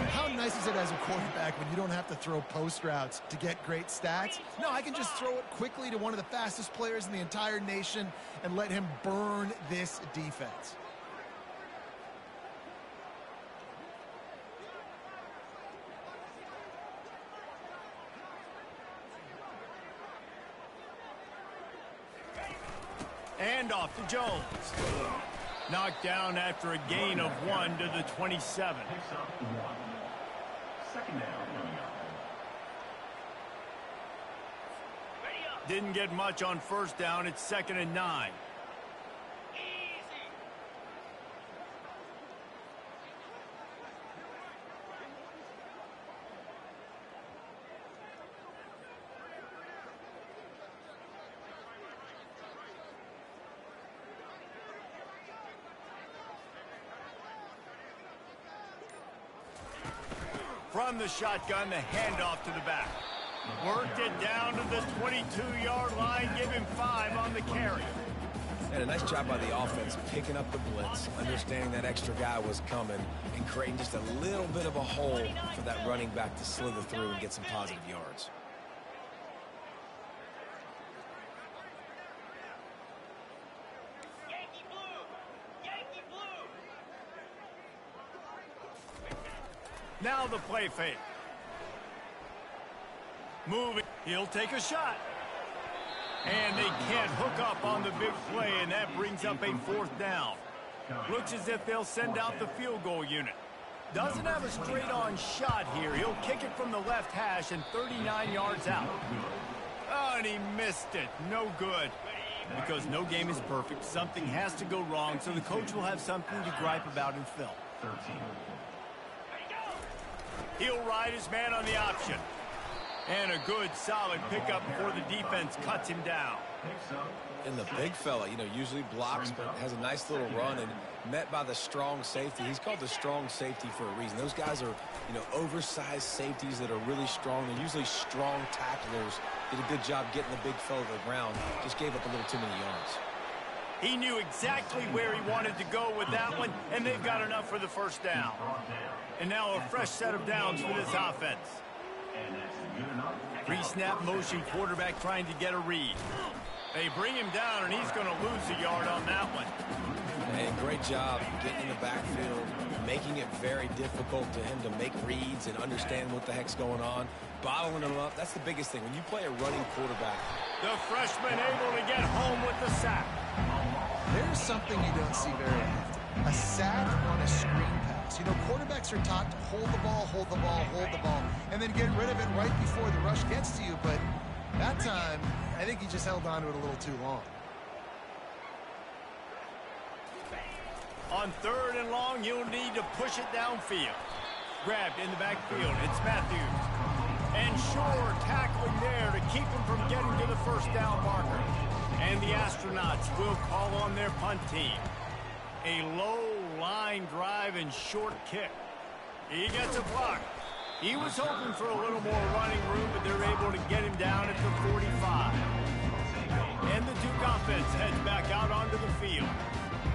How nice is it as a quarterback when you don't have to throw post routes to get great stats? No, I can just throw it quickly to one of the fastest players in the entire nation and let him burn this defense. And off to Jones. Knocked down after a gain of 1 to the 27. Picks up 1. Second down. Didn't get much on 1st down. It's 2nd and 9. From the shotgun, the handoff to the back. Worked it down to the 22-yard line. Give him 5 on the carry. And a nice job by the offense picking up the blitz, understanding that extra guy was coming, and creating just a little bit of a hole for that running back to slither through and get some positive yards. Now the play fake. Moving. He'll take a shot. And they can't hook up on the big play, and that brings up a 4th down. Looks as if they'll send out the field goal unit. Doesn't have a straight-on shot here. He'll kick it from the left hash and 39 yards out. Oh, and he missed it. No good. Because no game is perfect. Something has to go wrong, so the coach will have something to gripe about in film. 13. He'll ride his man on the option. And a good, solid pickup before the defense cuts him down. And the big fella, usually blocks, but has a nice little run and met by the strong safety. He's called the strong safety for a reason. Those guys are, oversized safeties that are really strong. They're usually strong tacklers. Did a good job getting the big fella to the ground. Just gave up a little too many yards. He knew exactly where he wanted to go with that one, and they've got enough for the 1st down. And now a fresh set of downs for this offense. Pre-snap motion quarterback trying to get a read. They bring him down, and he's going to lose a yard on that one. And great job getting in the backfield, making it very difficult to him to make reads and understand what the heck's going on, bottling him up. That's the biggest thing. When you play a running quarterback. The freshman able to get home with the sack. There's something you don't see very often. A sack on a screen pass. Quarterbacks are taught to hold the ball, hold the ball, hold the ball, and then get rid of it right before the rush gets to you. But that time, I think he just held on to it a little too long. On 3rd and long, you'll need to push it downfield. Grabbed in the backfield. It's Matthews. And Shore tackling there to keep him from getting to the 1st down marker. And the Astronauts will call on their punt team. A low line drive and short kick. He gets a block. He was hoping for a little more running room, but they're able to get him down at the 45. And the Duke offense heads back out onto the field.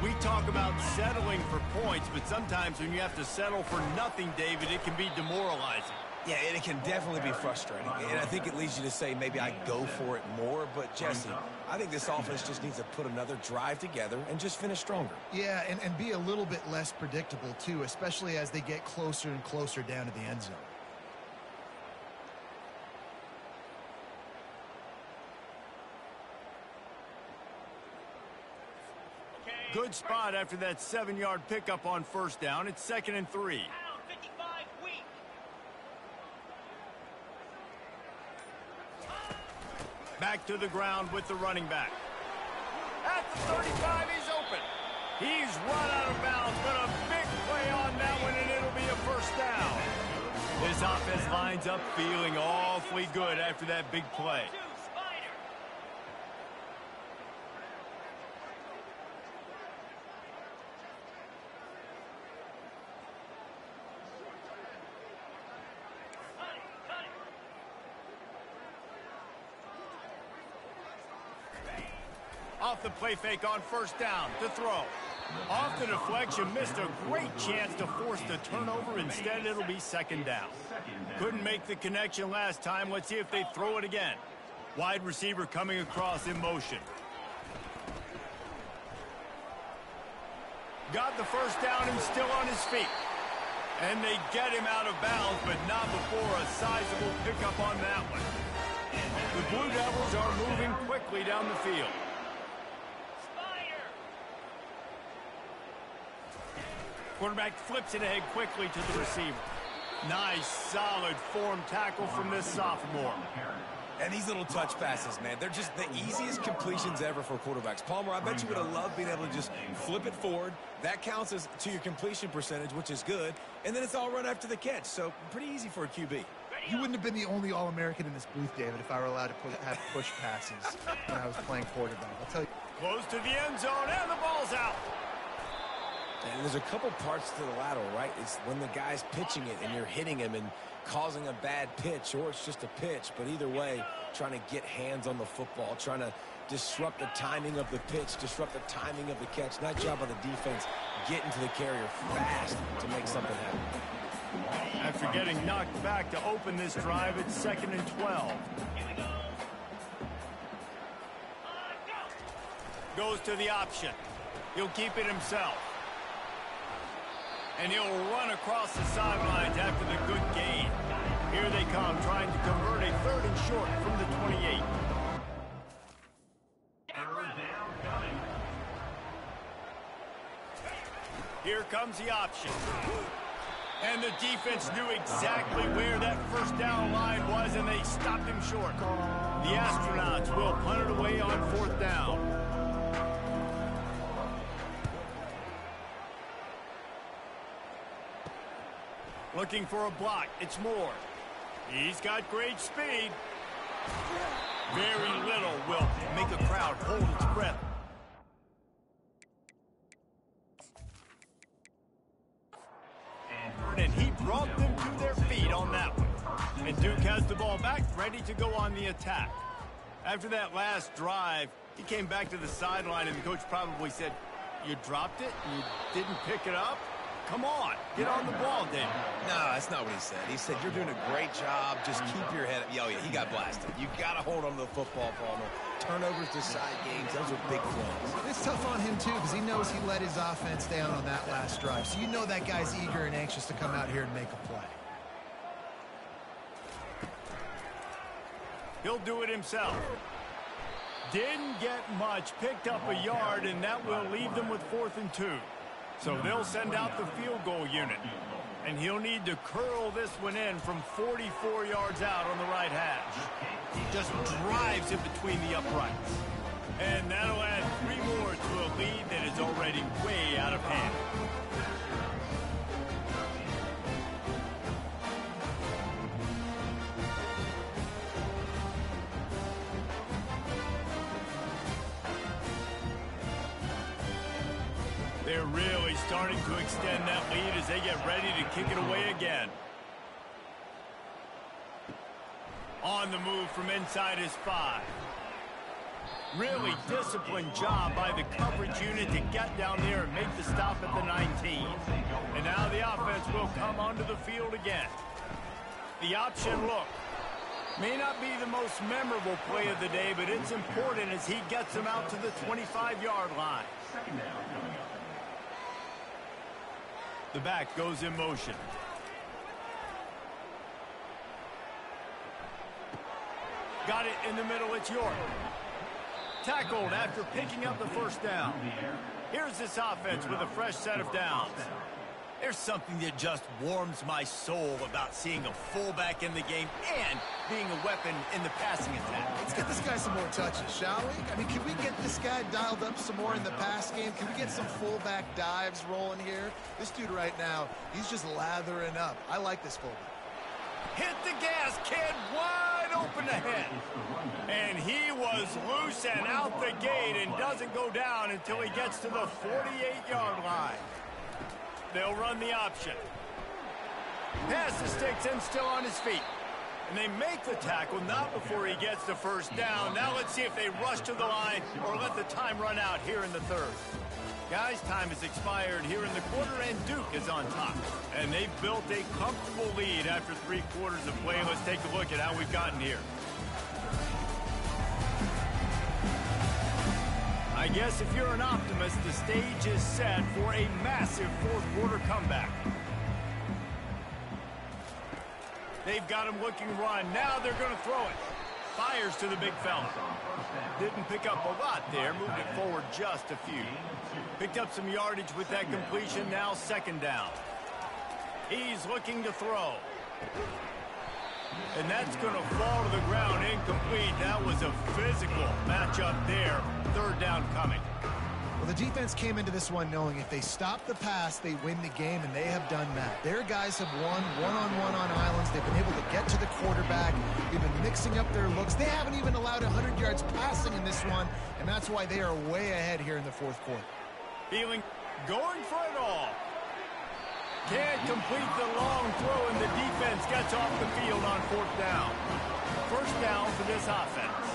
We talk about settling for points, but sometimes when you have to settle for nothing, David, it can be demoralizing. Yeah, and it can definitely be frustrating. And I think it leads you to say maybe I go for it more. But, Jesse, I think this offense just needs to put another drive together and just finish stronger. Yeah, and be a little bit less predictable, too, especially as they get closer and closer down to the end zone. Good spot after that 7-yard pickup on 1st down. It's 2nd and 3. Back to the ground with the running back. At the 35, he's open. He's run out of bounds, but a big play on that one, and it'll be a 1st down. This offense lines up feeling awfully good after that big play. Off the play fake on first down to throw. Off the deflection, missed a great chance to force the turnover. Instead, it'll be second down. Couldn't make the connection last time. Let's see if they throw it again. Wide receiver coming across in motion. Got the first down and still on his feet. And they get him out of bounds, but not before a sizable pickup on that one. The Blue Devils are moving quickly down the field. Quarterback flips it ahead quickly to the receiver. Nice, solid form tackle from this sophomore. And these little touch passes, man, they're just the easiest completions ever for quarterbacks. Palmer, I bet you would have loved being able to just flip it forward. That counts as to your completion percentage, which is good. And then it's all run after the catch, so pretty easy for a QB. You wouldn't have been the only All-American in this booth, David, if I were allowed to have push passes when I was playing quarterback. I'll tell you. Close to the end zone, and the ball's out. And there's a couple parts to the lateral, right? It's when the guy's pitching it and you're hitting him and causing a bad pitch, or it's just a pitch. But either way, trying to get hands on the football, trying to disrupt the timing of the pitch, disrupt the timing of the catch. Nice job on the defense getting to the carrier fast to make something happen. After getting knocked back to open this drive, it's 2nd and 12. Goes to the option. He'll keep it himself. And he'll run across the sidelines after the good gain. Here they come, trying to convert a 3rd and short from the 28. Here comes the option. And the defense knew exactly where that first down line was, and they stopped him short. The Astronauts will punt it away on 4th down. Looking for a block. It's Moore. He's got great speed. Very little will make a crowd hold its breath. And he brought them to their feet on that one. And Duke has the ball back, ready to go on the attack. After that last drive, he came back to the sideline, and the coach probably said, "You dropped it? You didn't pick it up? Come on, get on the ball, David." No, that's not what he said. He said, "You're doing a great job. Just keep your head up." Oh, yeah, he got blasted. You got to hold on to the football, Palmer. Turnovers decide games. Those are big plays. It's tough on him, too, because he knows he let his offense down on that last drive. So you know that guy's eager and anxious to come out here and make a play. He'll do it himself. Didn't get much. Picked up a yard, and that will leave them with 4th and 2. So they'll send out the field goal unit. And he'll need to curl this one in from 44 yards out on the right hash. He just drives it between the uprights. And that'll add 3 more to a lead that is already way out of hand. They're really starting to extend that lead as they get ready to kick it away again. On the move from inside his 5. Really disciplined job by the coverage unit to get down there and make the stop at the 19. And now the offense will come onto the field again. The option look. May not be the most memorable play of the day, but it's important as he gets them out to the 25-yard line. The back goes in motion. Got it in the middle. It's York. Tackled after picking up the first down. Here's this offense with a fresh set of downs. There's something that just warms my soul about seeing a fullback in the game and being a weapon in the passing attack. Let's get this guy some more touches, shall we? I mean, can we get this guy dialed up some more in the pass game? Can we get some fullback dives rolling here? This dude right now, he's just lathering up. I like this fullback. Hit the gas, kid. Wide open ahead. And he was loose and out the gate and doesn't go down until he gets to the 48-yard line. They'll run the option. Pass the sticks and still on his feet. And they make the tackle, not before he gets the first down. Now let's see if they rush to the line or let the time run out here in the third. Guys, time has expired here in the quarter, and Duke is on top. And they've built a comfortable lead after 3 quarters of play. Let's take a look at how we've gotten here. I guess if you're an optimist, the stage is set for a massive fourth quarter comeback. They've got him looking run. Now they're going to throw it. Fires to the big fella. Didn't pick up a lot there. Moved it forward just a few. Picked up some yardage with that completion. Now second down. He's looking to throw. And that's going to fall to the ground incomplete. That was a physical matchup there. Third down coming. Well, the defense came into this one knowing if they stop the pass, they win the game, and they have done that. Their guys have won one-on-one on islands. They've been able to get to the quarterback. They've been mixing up their looks. They haven't even allowed 100 yards passing in this one, and that's why they are way ahead here in the fourth quarter. Feeling going for it all. Can't complete the long throw, and the defense gets off the field on fourth down. First down for this offense.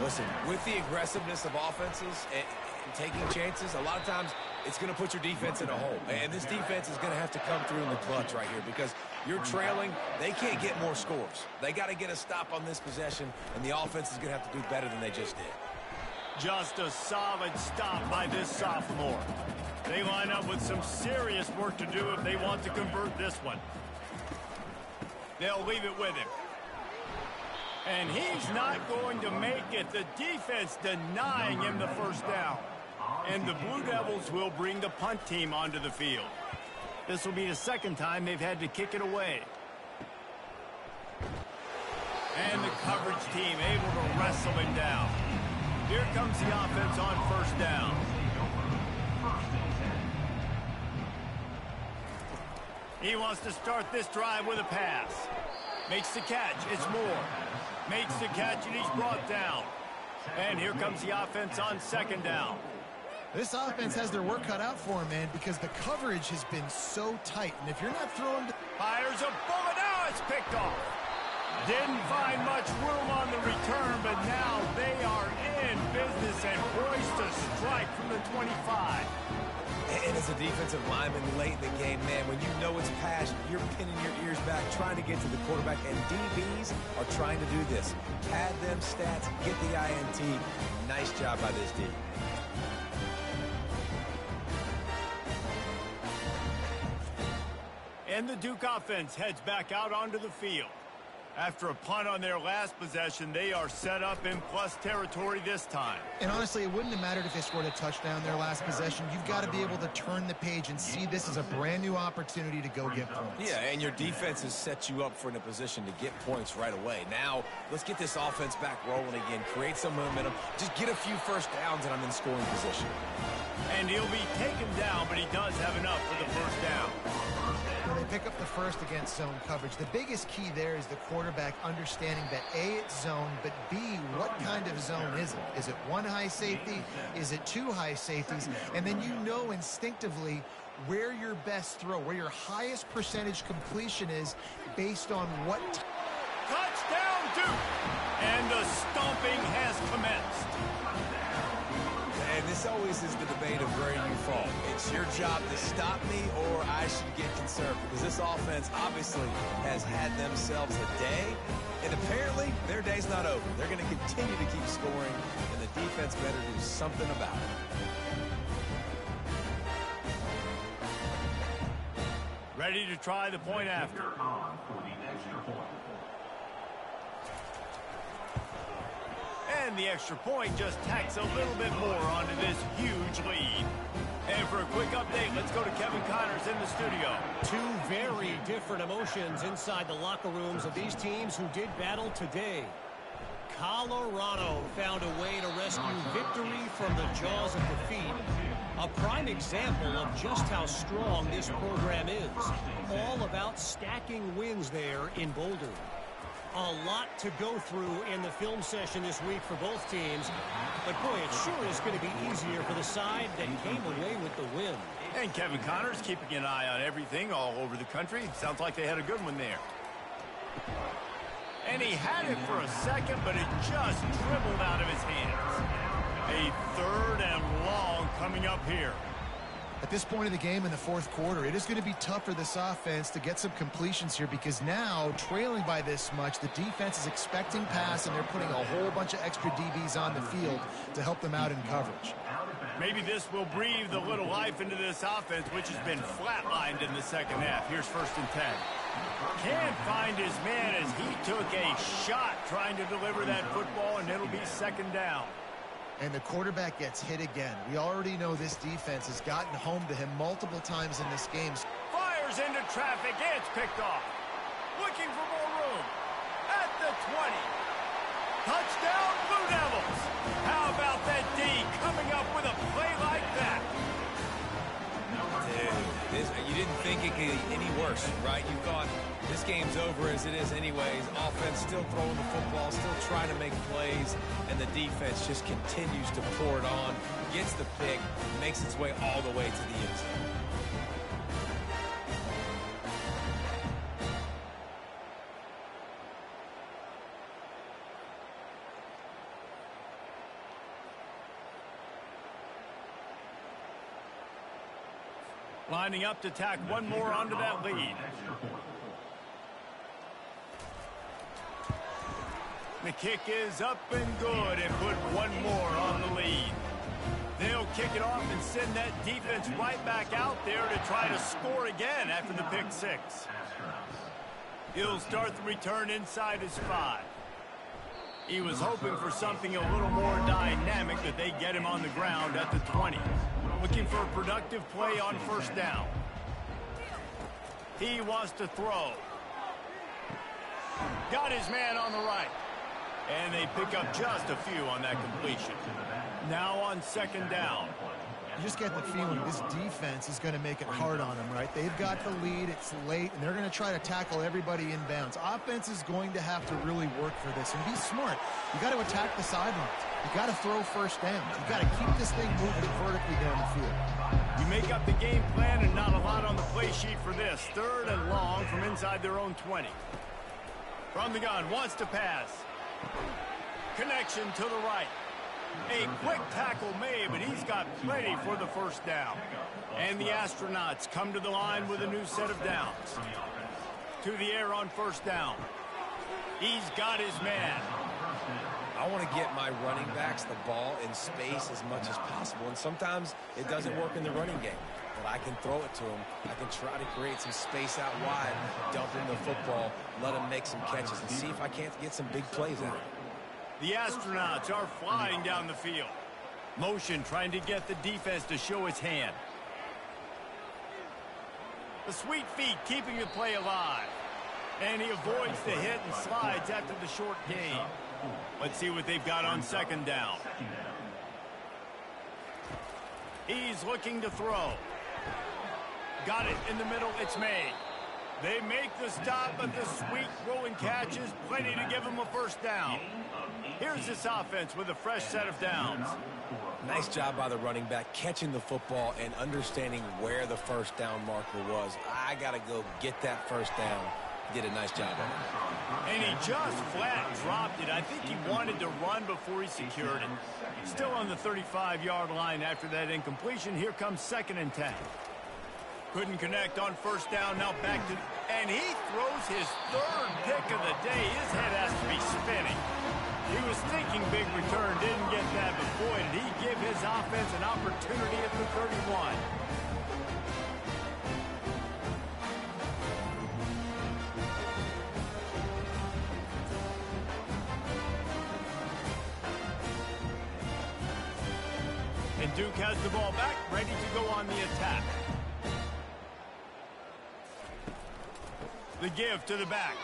Listen, with the aggressiveness of offenses and taking chances, a lot of times it's going to put your defense in a hole. And this defense is going to have to come through in the clutch right here because you're trailing. They can't get more scores. They got to get a stop on this possession, and the offense is going to have to do better than they just did. Just a solid stop by this sophomore. They line up with some serious work to do if they want to convert this one. They'll leave it with him. And he's not going to make it. The defense denying him the first down. And the Blue Devils will bring the punt team onto the field. This will be the second time they've had to kick it away. And the coverage team able to wrestle him down. Here comes the offense on first down. He wants to start this drive with a pass. Makes the catch. It's Moore. Makes the catch, and he's brought down. And here comes the offense on second down. This offense has their work cut out for him, man, because the coverage has been so tight. And if you're not throwing... Fires a bullet. Now it's picked off. Didn't find much room on the return, but now they are in business and poised to strike from the 25. And as a defensive lineman late in the game, man, when you know it's pass, you're pinning your ears back, trying to get to the quarterback, and DBs are trying to do this. Pad them stats, get the INT. Nice job by this D. And the Duke offense heads back out onto the field. After a punt on their last possession, they are set up in plus territory this time. And honestly, it wouldn't have mattered if they scored a touchdown their last possession. You've got to be able to turn the page and see this as a brand new opportunity to go get points. Yeah, and your defense has set you up for in a position to get points right away. Now, let's get this offense back rolling again, create some momentum, just get a few first downs, and I'm in scoring position. And he'll be taken down, but he does have enough for the first down. Well, they pick up the first against zone coverage. The biggest key there is the quarterback understanding that A, it's zone, but B, what kind of zone is it? Is it one high safety? Is it two high safeties? And then you know instinctively where your best throw, where your highest percentage completion is based on what... Touchdown, Duke! And the stomping has commenced. And this always is the debate of where you fall. It's your job to stop me or I should get concerned because this offense obviously has had themselves a day, and apparently their day's not over. They're going to continue to keep scoring, and the defense better do something about it. Ready to try the point after. And the extra point just tacks a little bit more onto this huge lead. And for a quick update, let's go to Kevin Connors in the studio. Two very different emotions inside the locker rooms of these teams who did battle today. Colorado found a way to rescue victory from the jaws of defeat. A prime example of just how strong this program is. All about stacking wins there in Boulder. A lot to go through in the film session this week for both teams. But, boy, it sure is going to be easier for the side that came away with the win. And Kevin Connors keeping an eye on everything all over the country. Sounds like they had a good one there. And he had it for a second, but it just dribbled out of his hands. A 3rd and long coming up here. At this point of the game in the fourth quarter, it is going to be tough for this offense to get some completions here because now, trailing by this much, the defense is expecting pass, and they're putting a whole bunch of extra DBs on the field to help them out in coverage. Maybe this will breathe a little life into this offense, which has been flatlined in the second half. Here's 1st and 10. Can't find his man as he took a shot trying to deliver that football, and it'll be 2nd down. And the quarterback gets hit again. We already know this defense has gotten home to him multiple times in this game. Fires into traffic. It's picked off. Looking for more room. At the 20. Touchdown, Blue Devils. How about that D coming up with a play like that? Dude, you didn't think it could get any worse, right? You thought this game's over as it is anyways. Offense still throwing the football, still trying to make plays, and the defense just continues to pour it on, gets the pick, makes its way all the way to the end zone. Lining up to tack one more onto that lead. The kick is up and good and put one more on the lead. They'll kick it off and send that defense right back out there to try to score again after the pick 6. He'll start the return inside his 5. He was hoping for something a little more dynamic, that they get him on the ground at the 20. Looking for a productive play on 1st down. He wants to throw. Got his man on the right. And they pick up just a few on that completion. Now on 2nd down. You just get the feeling this defense is going to make it hard on them, right? They've got the lead, it's late, and they're going to try to tackle everybody inbounds. Offense is going to have to really work for this and be smart. You got to attack the sidelines. You got to throw 1st down. You got to keep this thing moving vertically down the field. You make up the game plan and not a lot on the play sheet for this. 3rd and long from inside their own 20. From the gun, wants to pass. Connection to the right. A quick tackle made, but he's got plenty for the 1st down. And the Astronauts come to the line with a new set of downs. To the air on 1st down. He's got his man. I want to get my running backs the ball in space as much as possible, and sometimes it doesn't work in the running game. But I can throw it to him. I can try to create some space out wide, dump him the football, let him make some catches, and see if I can't get some big plays out of it. The Astronauts are flying down the field. Motion trying to get the defense to show its hand. The sweet feet keeping the play alive. And he avoids the hit and slides after the short gain. Let's see what they've got on 2nd down. He's looking to throw. Got it in the middle. It's made. They make the stop, but the sweet rolling catch is plenty to give him a 1st down. Here's this offense with a fresh set of downs. Nice job by the running back catching the football and understanding where the 1st down marker was. I got to go get that 1st down. Did a nice job on it. And he just flat dropped it. I think he wanted to run before he secured it. Still on the 35-yard line after that incompletion. Here comes 2nd and 10. Couldn't connect on 1st down. Now back to... And he throws his 3rd pick of the day. His head has to be spinning. He was thinking big return. Didn't get that, but boy, did he give his offense an opportunity at the 31. And Duke has the ball back, ready to go on the attack. The give to the back.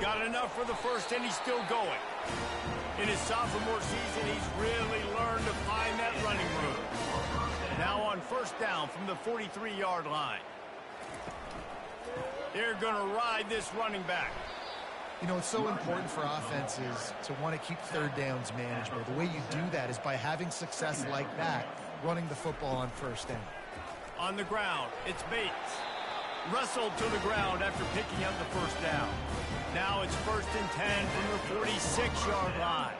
Got enough for the 1st, and he's still going. In his sophomore season, he's really learned to find that running room. Now on 1st down from the 43-yard line. They're going to ride this running back. You know, it's so important for offenses to want to keep 3rd downs manageable. The way you do that is by having success like that, running the football on 1st down. On the ground, it's Bates. Wrestled to the ground after picking up the first down. Now it's 1st and 10 from the 46-yard line.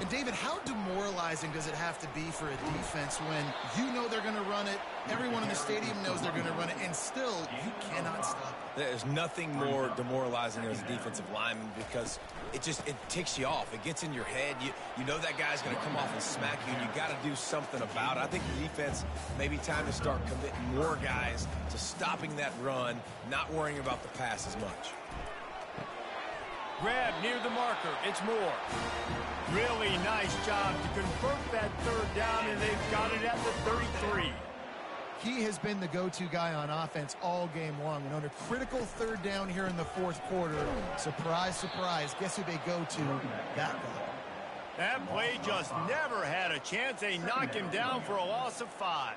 And David, how demoralizing does it have to be for a defense when you know they're going to run it, everyone in the stadium knows they're going to run it, and still you cannot stop it? There's nothing more demoralizing as a defensive lineman because it ticks you off. It gets in your head. You know that guy's going to come off and smack you, and you got to do something about it. I think the defense, maybe time to start committing more guys to stopping that run, not worrying about the pass as much. Grab near the marker. It's Moore. Really nice job to convert that 3rd down, and they've got it at the 33. He has been the go-to guy on offense all game long. And on a critical 3rd down here in the 4th quarter, surprise, surprise, guess who they go to? That guy. That play just never had a chance. They knock him down for a loss of 5.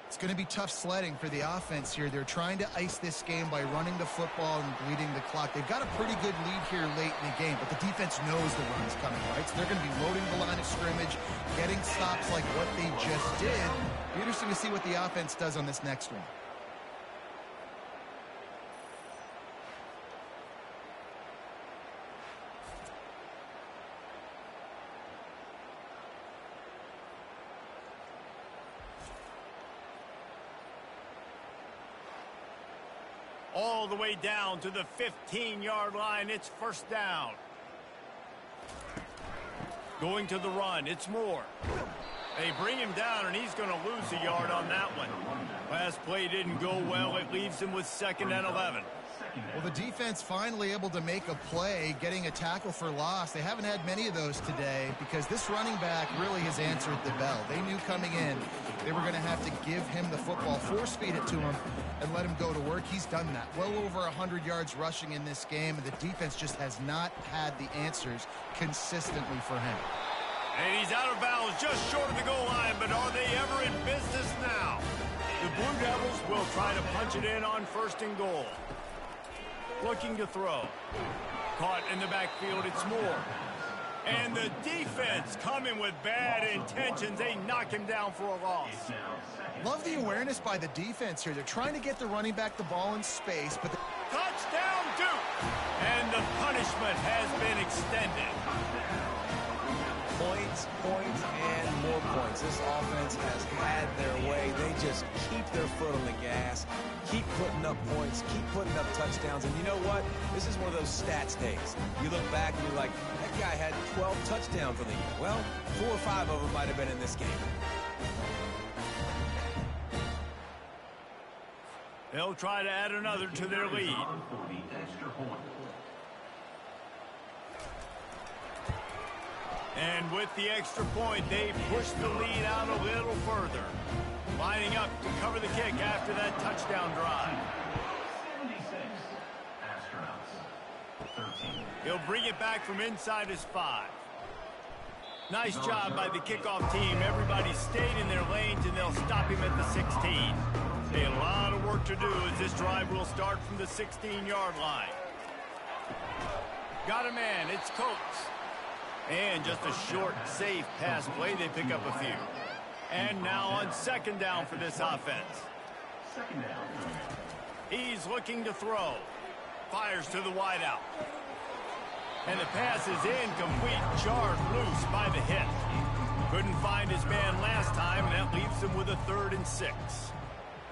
It's going to be tough sledding for the offense here. They're trying to ice this game by running the football and bleeding the clock. They've got a pretty good lead here late in the game, but the defense knows the run's coming, right? So they're going to be loading the line of scrimmage, getting stops like what they just did. Be interesting to see what the offense does on this next one. All the way down to the 15-yard line. It's 1st down. Going to the run. It's Moore. They bring him down, and he's going to lose a yard on that one. Last play didn't go well. It leaves him with 2nd and 11. Well, the defense finally able to make a play, getting a tackle for loss. They haven't had many of those today because this running back really has answered the bell. They knew coming in they were going to have to give him the football, force-feed it to him, and let him go to work. He's done that. Well over 100 yards rushing in this game, and the defense just has not had the answers consistently for him. And he's out of bounds just short of the goal line, but are they ever in business now? The Blue Devils will try to punch it in on 1st and goal. Looking to throw. Caught in the backfield, it's Moore. And the defense coming with bad intentions. They knock him down for a loss. Love the awareness by the defense here. They're trying to get the running back the ball in space, but touchdown, Duke! And the punishment has been extended. Points, and more points. This offense has had their way. They just keep their foot on the gas, keep putting up points, keep putting up touchdowns. And you know what? This is one of those stats days. You look back and you're like, that guy had 12 touchdowns on the year. Well, 4 or 5 of them might have been in this game. They'll try to add another to their lead. And with the extra point, they push the lead out a little further. Lining up to cover the kick after that touchdown drive. 76. Astronauts. 13. He'll bring it back from inside his 5. Nice job by the kickoff team. Everybody stayed in their lanes, and they'll stop him at the 16. A lot of work to do as this drive will start from the 16-yard line. Got a man. It's Coates. And just a short, safe pass play. They pick up a few. And now on 2nd down for this offense. 2nd down. He's looking to throw. Fires to the wideout. And the pass is incomplete. Jarred loose by the hit. Couldn't find his man last time, and that leaves him with a 3rd and 6.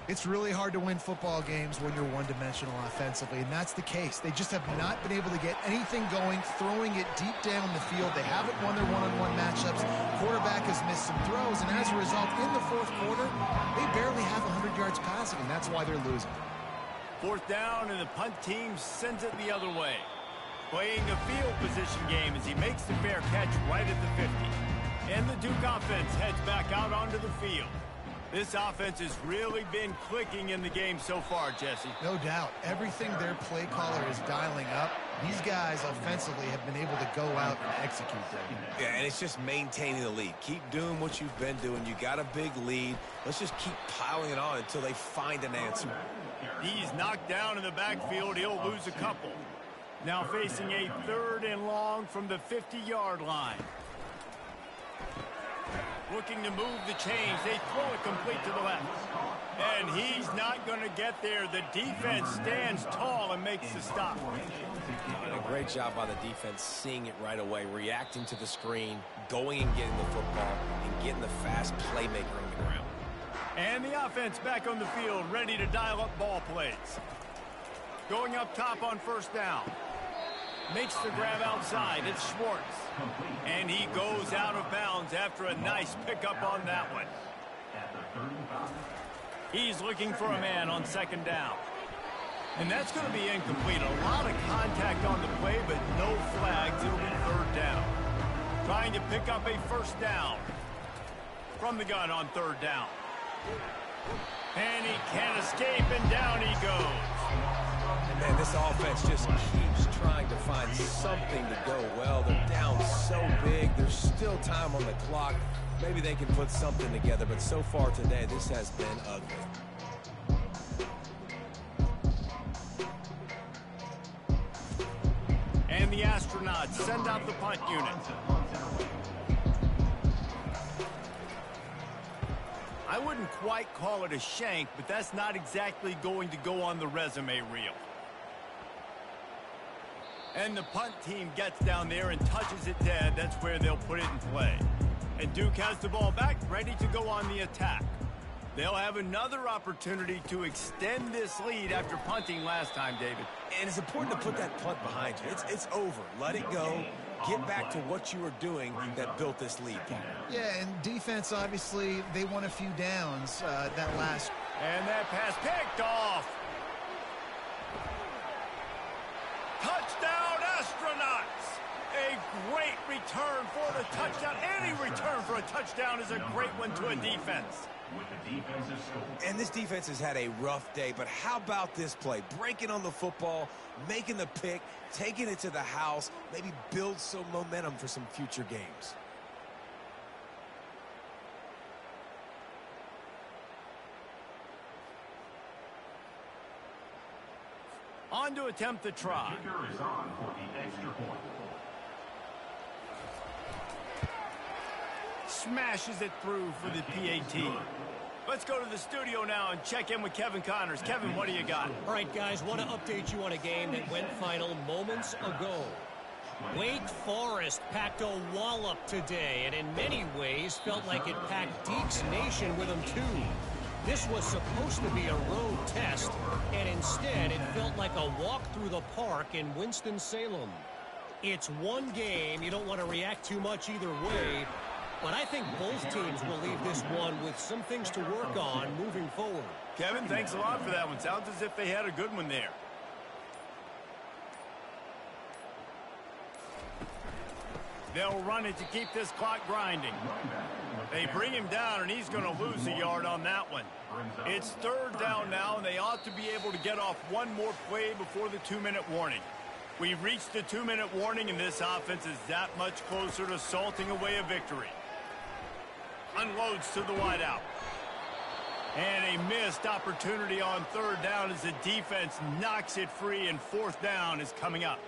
It's really hard to win football games when you're one-dimensional offensively, and that's the case. They just have not been able to get anything going, throwing it deep down the field. They haven't won their one-on-one matchups. Quarterback has missed some throws, and as a result, in the 4th quarter, they barely have 100 yards passing, and that's why they're losing. 4th down, and the punt team sends it the other way. Playing a field position game as he makes the fair catch right at the 50. And the Duke offense heads back out onto the field. This offense has really been clicking in the game so far, Jesse. No doubt. Everything their play caller is dialing up, these guys offensively have been able to go out and execute them. Yeah, and it's just maintaining the lead. Keep doing what you've been doing. You got a big lead. Let's just keep piling it on until they find an answer. He's knocked down in the backfield. He'll lose a couple. Now facing a 3rd and long from the 50-yard line. Looking to move the chains. They throw it complete to the left. And he's not going to get there. The defense stands tall and makes the stop. And a great job by the defense seeing it right away, reacting to the screen, going and getting the football, and getting the fast playmaker on the ground. And the offense back on the field, ready to dial up ball plays. Going up top on first down. Makes the grab outside. It's Schwartz. And he goes out of bounds after a nice pickup on that one. He's looking for a man on second down. And that's going to be incomplete. A lot of contact on the play, but no flags. It'll be third down. Trying to pick up a first down from the gun on third down. And he can't escape, and down he goes. Man, this offense just keeps trying to find something to go well. They're down so big. There's still time on the clock. Maybe they can put something together, but so far today, this has been ugly. And the Astronauts send out the punt unit. I wouldn't quite call it a shank, but that's not exactly going to go on the resume reel. And the punt team gets down there and touches it dead. That's where they'll put it in play. And Duke has the ball back, ready to go on the attack. They'll have another opportunity to extend this lead after punting last time, David. And it's important to put that punt behind you. It's over. Let it go. Get back to what you were doing that built this lead. Yeah, and defense, obviously, they won a few downs that last. And that pass picked off. Touchdown, Astronauts! A great return for the touchdown. Any return for a touchdown is a great one to a defense. And this defense has had a rough day, but how about this play? Breaking on the football, making the pick, taking it to the house, maybe build some momentum for some future games. On to attempt the try. Smashes it through for the PAT. Let's go to the studio now and check in with Kevin Connors. Kevin, what do you got? All right, guys, want to update you on a game that went final moments ago. Wake Forest packed a wallop today, and in many ways felt like it packed Deeks Nation with them too. This was supposed to be a road test, and instead it felt like a walk through the park in Winston-Salem. It's one game. You don't want to react too much either way, but I think both teams will leave this one with some things to work on moving forward. Kevin, thanks a lot for that one. Sounds as if they had a good one there. They'll run it to keep this clock grinding. They bring him down, and he's going to lose a yard on that one. It's third down now, and they ought to be able to get off one more play before the 2-minute warning. We've reached the 2-minute warning, and this offense is that much closer to salting away a victory. Unloads to the wideout. And a missed opportunity on third down as the defense knocks it free, and fourth down is coming up.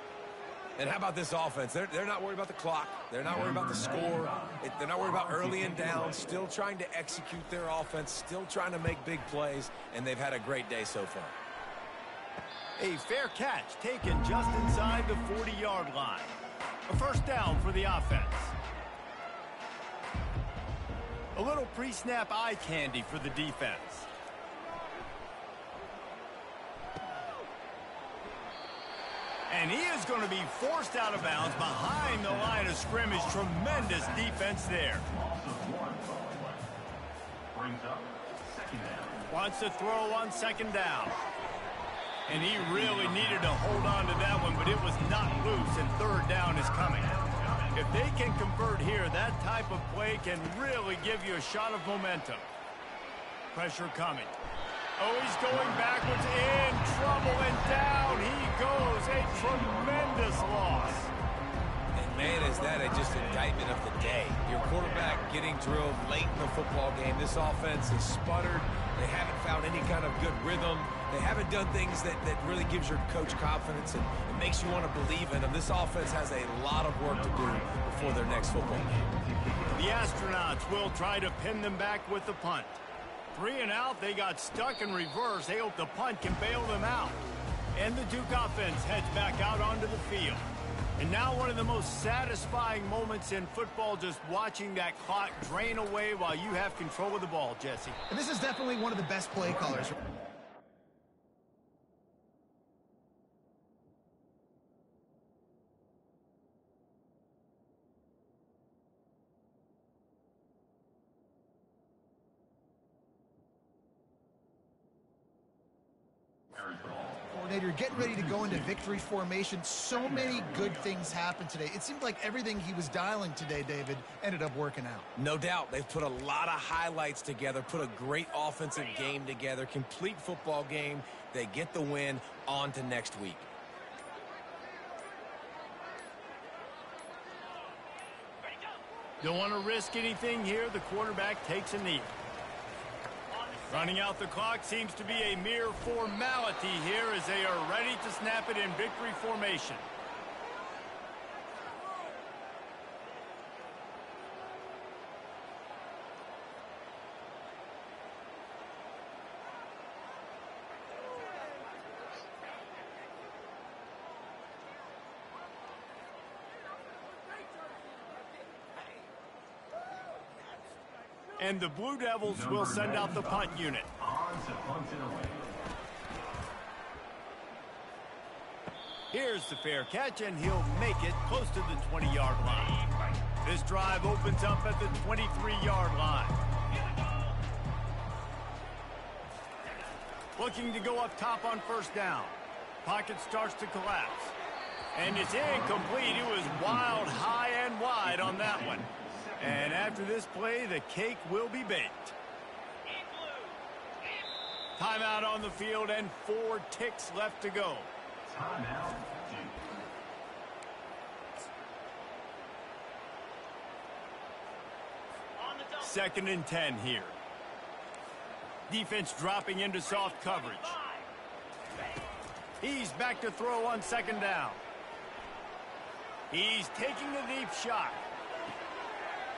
And how about this offense? They're not worried about the clock. They're not worried about the score. They're not worried about early and down. Still trying to execute their offense. Still trying to make big plays. And they've had a great day so far. A fair catch taken just inside the 40-yard line. A first down for the offense. A little pre-snap eye candy for the defense. And he is going to be forced out of bounds behind the line of scrimmage. Tremendous defense there. Wants to throw on second down. And he really needed to hold on to that one, but it was not loose, and third down is coming. If they can convert here, that type of play can really give you a shot of momentum. Pressure coming. Oh, he's going backwards, in trouble, and down he goes. A tremendous loss. And man, is that just indictment of the day. Your quarterback getting drilled late in the football game. This offense has sputtered. They haven't found any kind of good rhythm. They haven't done things that really gives your coach confidence and it makes you want to believe in them. This offense has a lot of work to do before their next football game. The astronauts will try to pin them back with the punt. 3 and out, they got stuck in reverse. They hope the punt can bail them out. And the Duke offense heads back out onto the field. And now one of the most satisfying moments in football, just watching that clock drain away while you have control of the ball, Jesse. And this is definitely one of the best play callers. Coordinator getting ready to go into victory formation. So many good things happened today. It seemed like everything he was dialing today, David, ended up working out. No doubt. They've put a lot of highlights together, put a great offensive game together, complete football game. They get the win. On to next week. Don't want to risk anything here. The quarterback takes a knee. Running out the clock seems to be a mere formality here as they are ready to snap it in victory formation. And the Blue Devils will send out the punt unit. Here's the fair catch, and he'll make it close to the 20-yard line. This drive opens up at the 23-yard line. Looking to go up top on first down. Pocket starts to collapse. And it's incomplete. It was wild, high, and wide on that one. And after this play, the cake will be baked. Timeout on the field and 4 ticks left to go. Timeout. 2nd and 10 here. Defense dropping into soft coverage. He's back to throw on 2nd down. He's taking a deep shot.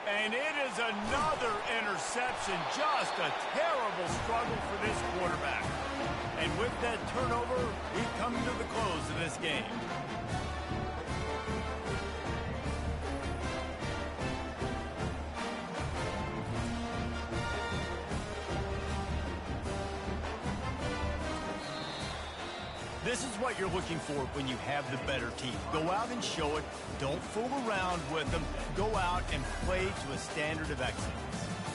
And it is another interception. Just a terrible struggle for this quarterback. And with that turnover, we've come to the close of this game. This is what you're looking for when you have the better team. Go out and show it. Don't fool around with them. Go out and play to a standard of excellence.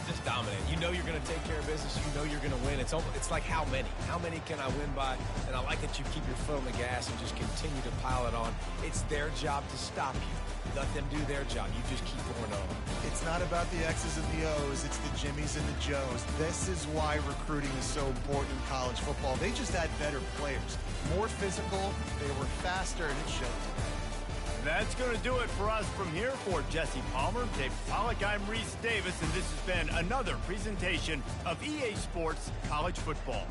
Just dominant. You know you're going to take care of business. You know you're going to win. It's like how many? How many can I win by? And I like that you keep your foot on the gas and just continue to pile it on. It's their job to stop you. Let them do their job. You just keep going on. It's not about the X's and the O's. It's the Jimmies and the Joes. This is why recruiting is so important in college football. They just had better players. More physical, they were faster, and it showed. That's going to do it for us from here. For Jesse Palmer, Dave Pollack, I'm Reese Davis, and this has been another presentation of EA Sports College Football.